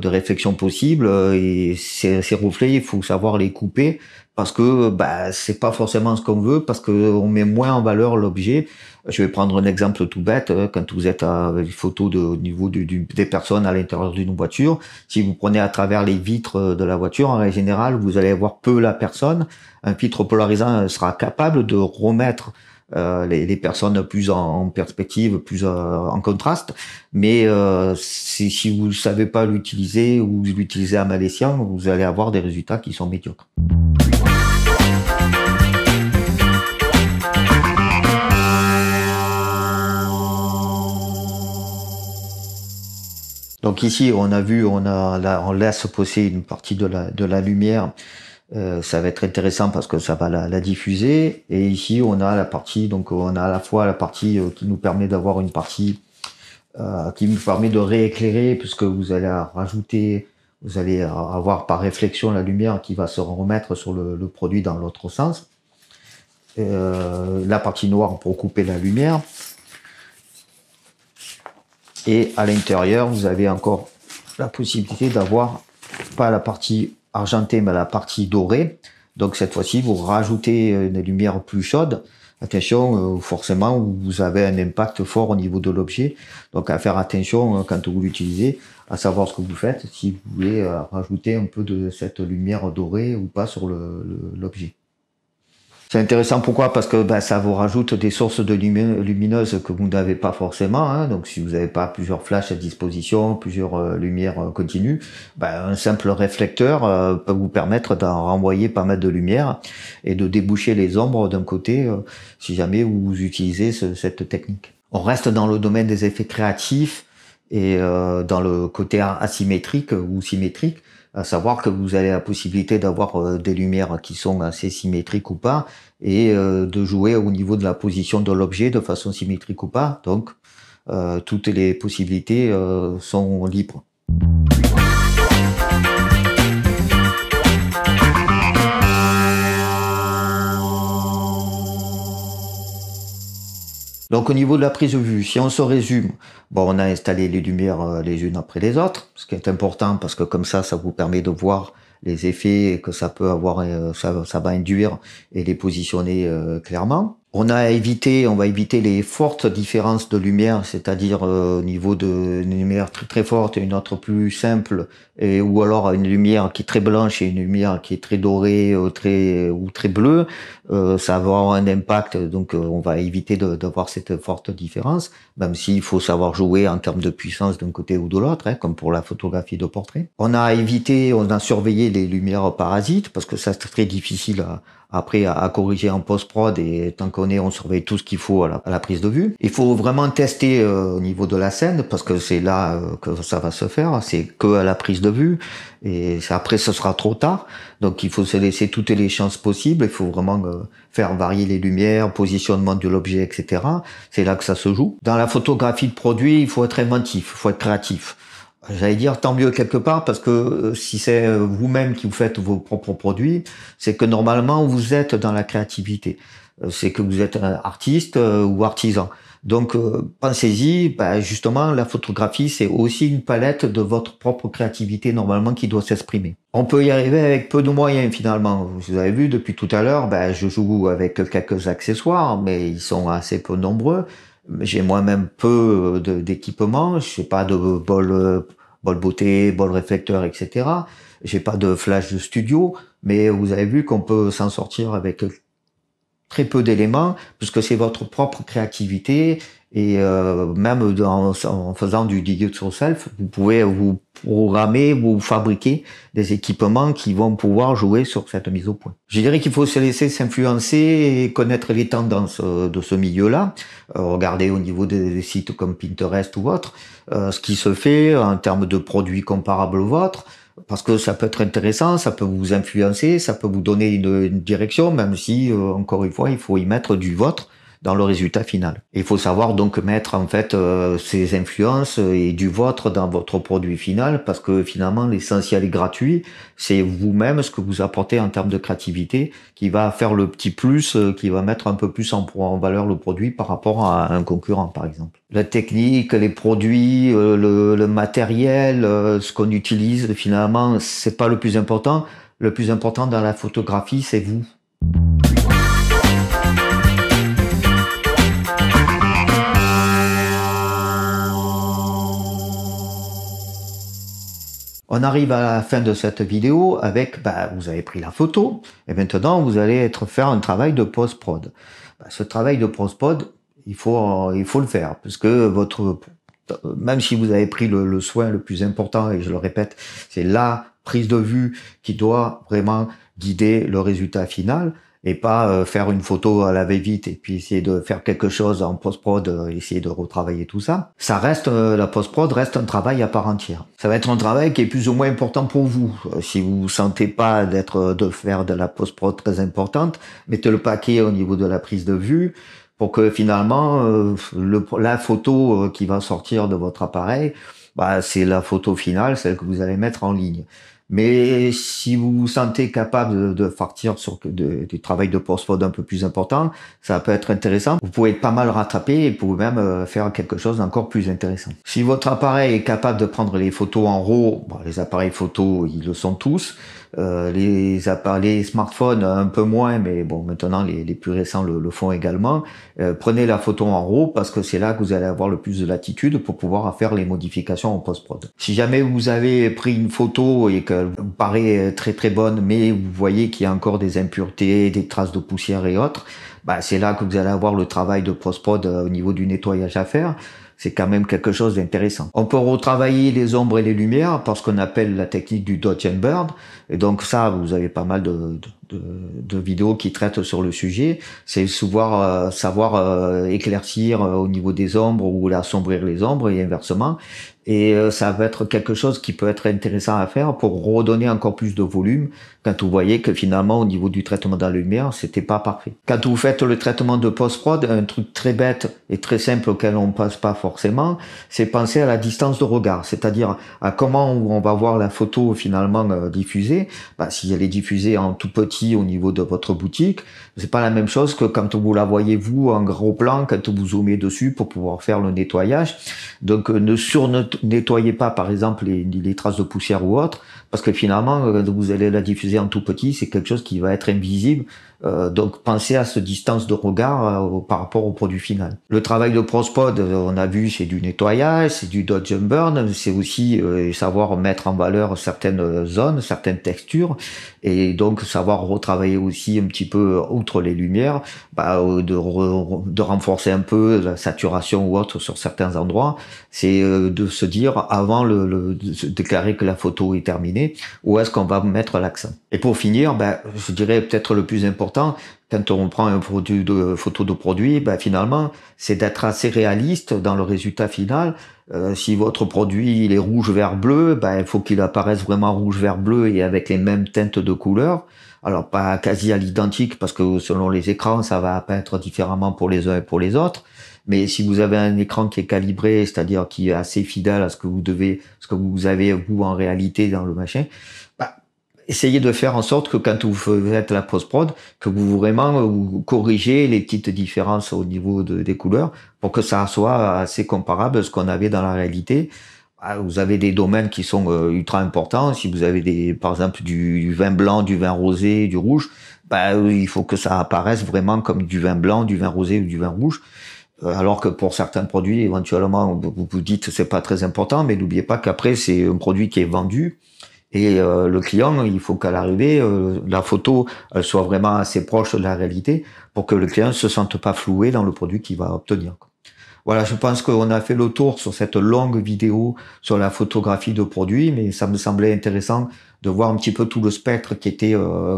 réflexion possible et ces reflets, il faut savoir les couper parce que bah c'est pas forcément ce qu'on veut, parce que on met moins en valeur l'objet. Je vais prendre un exemple tout bête. Quand vous êtes à une photo au niveau des personnes à l'intérieur d'une voiture, si vous prenez à travers les vitres de la voiture, en général, vous allez voir peu la personne. Un filtre polarisant sera capable de remettre les personnes plus en perspective, plus en contraste. Mais si vous ne savez pas l'utiliser ou vous l'utilisez à mal escient, vous allez avoir des résultats qui sont médiocres. Donc ici, on a vu, on laisse poser une partie de la lumière. Ça va être intéressant parce que ça va la diffuser. Et ici, on a la partie, donc on a à la fois la partie qui nous permet d'avoir une partie qui nous permet de rééclairer, puisque vous allez rajouter, vous allez avoir par réflexion la lumière qui va se remettre sur le produit dans l'autre sens. La partie noire pour couper la lumière. Et à l'intérieur, vous avez encore la possibilité d'avoir pas la partie argentée, mais la partie dorée. Donc cette fois-ci, vous rajoutez une lumière plus chaude. Attention, forcément, vous avez un impact fort au niveau de l'objet. Donc à faire attention quand vous l'utilisez, à savoir ce que vous faites, si vous voulez rajouter un peu de cette lumière dorée ou pas sur l'objet. C'est intéressant, pourquoi? Parce que ça vous rajoute des sources de lumineuses que vous n'avez pas forcément. Hein. Donc si vous n'avez pas plusieurs flashs à disposition, plusieurs lumières continues, un simple réflecteur peut vous permettre d'en renvoyer pas mal de lumière et de déboucher les ombres d'un côté si jamais vous utilisez cette technique. On reste dans le domaine des effets créatifs et dans le côté asymétrique ou symétrique. À savoir que vous avez la possibilité d'avoir des lumières qui sont assez symétriques ou pas, et de jouer au niveau de la position de l'objet de façon symétrique ou pas. Donc, toutes les possibilités sont libres. Donc au niveau de la prise de vue, si on se résume, on a installé les lumières les unes après les autres, ce qui est important parce que comme ça vous permet de voir les effets que ça peut avoir, ça va induire et les positionner clairement. On va éviter les fortes différences de lumière, c'est-à-dire au niveau d'une lumière très très forte et une autre plus simple, ou alors une lumière qui est très blanche et une lumière qui est très dorée ou très bleue. Ça va avoir un impact, donc on va éviter d'avoir cette forte différence, même s'il faut savoir jouer en termes de puissance d'un côté ou de l'autre, comme pour la photographie de portrait. On a surveillé les lumières parasites, parce que ça c'est très difficile après à corriger en post-prod, et tant qu'on on surveille tout ce qu'il faut à la prise de vue. Il faut vraiment tester au niveau de la scène, parce que c'est là que ça va se faire, c'est que à la prise de vue, et après ce sera trop tard. Donc il faut se laisser toutes les chances possibles, il faut vraiment faire varier les lumières, positionnement de l'objet, etc. C'est là que ça se joue. Dans la photographie de produit, il faut être inventif, il faut être créatif. J'allais dire tant mieux quelque part, parce que si c'est vous-même qui vous faites vos propres produits, c'est que normalement vous êtes dans la créativité. C'est que vous êtes un artiste ou artisan. Donc pensez-y, justement la photographie c'est aussi une palette de votre propre créativité normalement qui doit s'exprimer. On peut y arriver avec peu de moyens finalement. Vous avez vu depuis tout à l'heure, je joue avec quelques accessoires, mais ils sont assez peu nombreux. J'ai moi-même peu d'équipement, je n'ai pas de bol beauté, bol réflecteur, etc. J'ai pas de flash de studio, mais vous avez vu qu'on peut s'en sortir avec très peu d'éléments, puisque c'est votre propre créativité Et même en faisant du do it yourself, vous pouvez vous programmer, vous fabriquer des équipements qui vont pouvoir jouer sur cette mise au point. Je dirais qu'il faut se laisser s'influencer et connaître les tendances de ce milieu-là. Regardez au niveau des sites comme Pinterest ou autres, ce qui se fait en termes de produits comparables aux vôtres, parce que ça peut être intéressant, ça peut vous influencer, ça peut vous donner une direction, même si, encore une fois, il faut y mettre du vôtre dans le résultat final. Il faut savoir donc mettre en fait ces influences et du vôtre dans votre produit final, parce que finalement l'essentiel est gratuit, c'est vous-même ce que vous apportez en termes de créativité qui va faire le petit plus, qui va mettre un peu plus en valeur le produit par rapport à un concurrent par exemple. La technique, les produits, le matériel, ce qu'on utilise finalement, c'est pas le plus important. Le plus important dans la photographie, c'est vous. On arrive à la fin de cette vidéo avec, vous avez pris la photo et maintenant vous allez faire un travail de post-prod. Ce travail de post-prod, il faut le faire parce que même si vous avez pris le soin le plus important, et je le répète, c'est la prise de vue qui doit vraiment guider le résultat final, et pas faire une photo à la va-vite et puis essayer de faire quelque chose en post-prod, essayer de retravailler tout ça. Ça reste, la post-prod reste un travail à part entière. Ça va être un travail qui est plus ou moins important pour vous. Si vous sentez pas de faire de la post-prod très importante, mettez le paquet au niveau de la prise de vue pour que finalement, la photo qui va sortir de votre appareil, c'est la photo finale, celle que vous allez mettre en ligne. Mais si vous vous sentez capable de partir sur du travail de post-prod un peu plus important, ça peut être intéressant. Vous pouvez pas mal rattraper et vous pouvez même faire quelque chose d'encore plus intéressant. Si votre appareil est capable de prendre les photos en RAW, les appareils photo, ils le sont tous. Les smartphones un peu moins, mais bon, maintenant les plus récents le font également. Prenez la photo en RAW parce que c'est là que vous allez avoir le plus de latitude pour pouvoir faire les modifications en post-prod. Si jamais vous avez pris une photo et qu'elle vous paraît très très bonne, mais vous voyez qu'il y a encore des impuretés, des traces de poussière et autres, c'est là que vous allez avoir le travail de post-prod au niveau du nettoyage à faire. C'est quand même quelque chose d'intéressant. On peut retravailler les ombres et les lumières par ce qu'on appelle la technique du dodge and burn. Et donc ça, vous avez pas mal de vidéos qui traitent sur le sujet. C'est savoir éclaircir au niveau des ombres ou assombrir les ombres et inversement. Et ça va être quelque chose qui peut être intéressant à faire pour redonner encore plus de volume quand vous voyez que finalement au niveau du traitement de la lumière, c'était pas parfait. Quand vous faites le traitement de post-prod, un truc très bête et très simple auquel on passe pas forcément, c'est penser à la distance de regard, c'est-à-dire à comment on va voir la photo finalement diffusée. Si elle est diffusée en tout petit au niveau de votre boutique, c'est pas la même chose que quand vous la voyez vous en gros plan, quand vous zoomez dessus pour pouvoir faire le nettoyage. Donc ne nettoyez pas par exemple les traces de poussière ou autre, parce que finalement vous allez la diffuser en tout petit, c'est quelque chose qui va être invisible. Donc pensez à cette distance de regard par rapport au produit final. Le travail de post-prod, on a vu, c'est du nettoyage, c'est du dodge and burn, c'est aussi savoir mettre en valeur certaines zones, certaines textures, et donc savoir retravailler aussi un petit peu outre les lumières, de renforcer un peu la saturation ou autre sur certains endroits. C'est de se dire avant de déclarer que la photo est terminée, où est-ce qu'on va mettre l'accent. Et pour finir, je dirais peut-être le plus important, quand on prend un produit de photo de produit, finalement, c'est d'être assez réaliste dans le résultat final. Si votre produit il est rouge, vert, bleu, il faut qu'il apparaisse vraiment rouge, vert, bleu et avec les mêmes teintes de couleurs. Alors pas quasi à l'identique parce que selon les écrans, ça va apparaître différemment pour les uns et pour les autres. Mais si vous avez un écran qui est calibré, c'est-à-dire qui est assez fidèle à ce que vous avez vous en réalité dans le machin, essayez de faire en sorte que quand vous faites la post-prod, que vous vraiment corrigez les petites différences au niveau des couleurs pour que ça soit assez comparable à ce qu'on avait dans la réalité. Vous avez des domaines qui sont ultra importants. Si vous avez par exemple du vin blanc, du vin rosé, du rouge, il faut que ça apparaisse vraiment comme du vin blanc, du vin rosé ou du vin rouge. Alors que pour certains produits, éventuellement, vous vous dites c'est pas très important, mais n'oubliez pas qu'après c'est un produit qui est vendu. Et le client, il faut qu'à l'arrivée, la photo elle soit vraiment assez proche de la réalité pour que le client ne se sente pas floué dans le produit qu'il va obtenir. Voilà, je pense qu'on a fait le tour sur cette longue vidéo sur la photographie de produits, mais ça me semblait intéressant de voir un petit peu tout le spectre qui était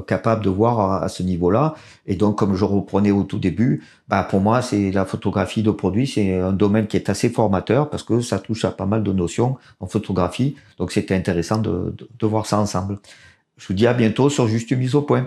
capable de voir à ce niveau-là. Et donc, comme je reprenais au tout début, bah, pour moi, c'est la photographie de produits, c'est un domaine qui est assez formateur parce que ça touche à pas mal de notions en photographie. Donc, c'était intéressant de voir ça ensemble. Je vous dis à bientôt sur Juste une mise au point.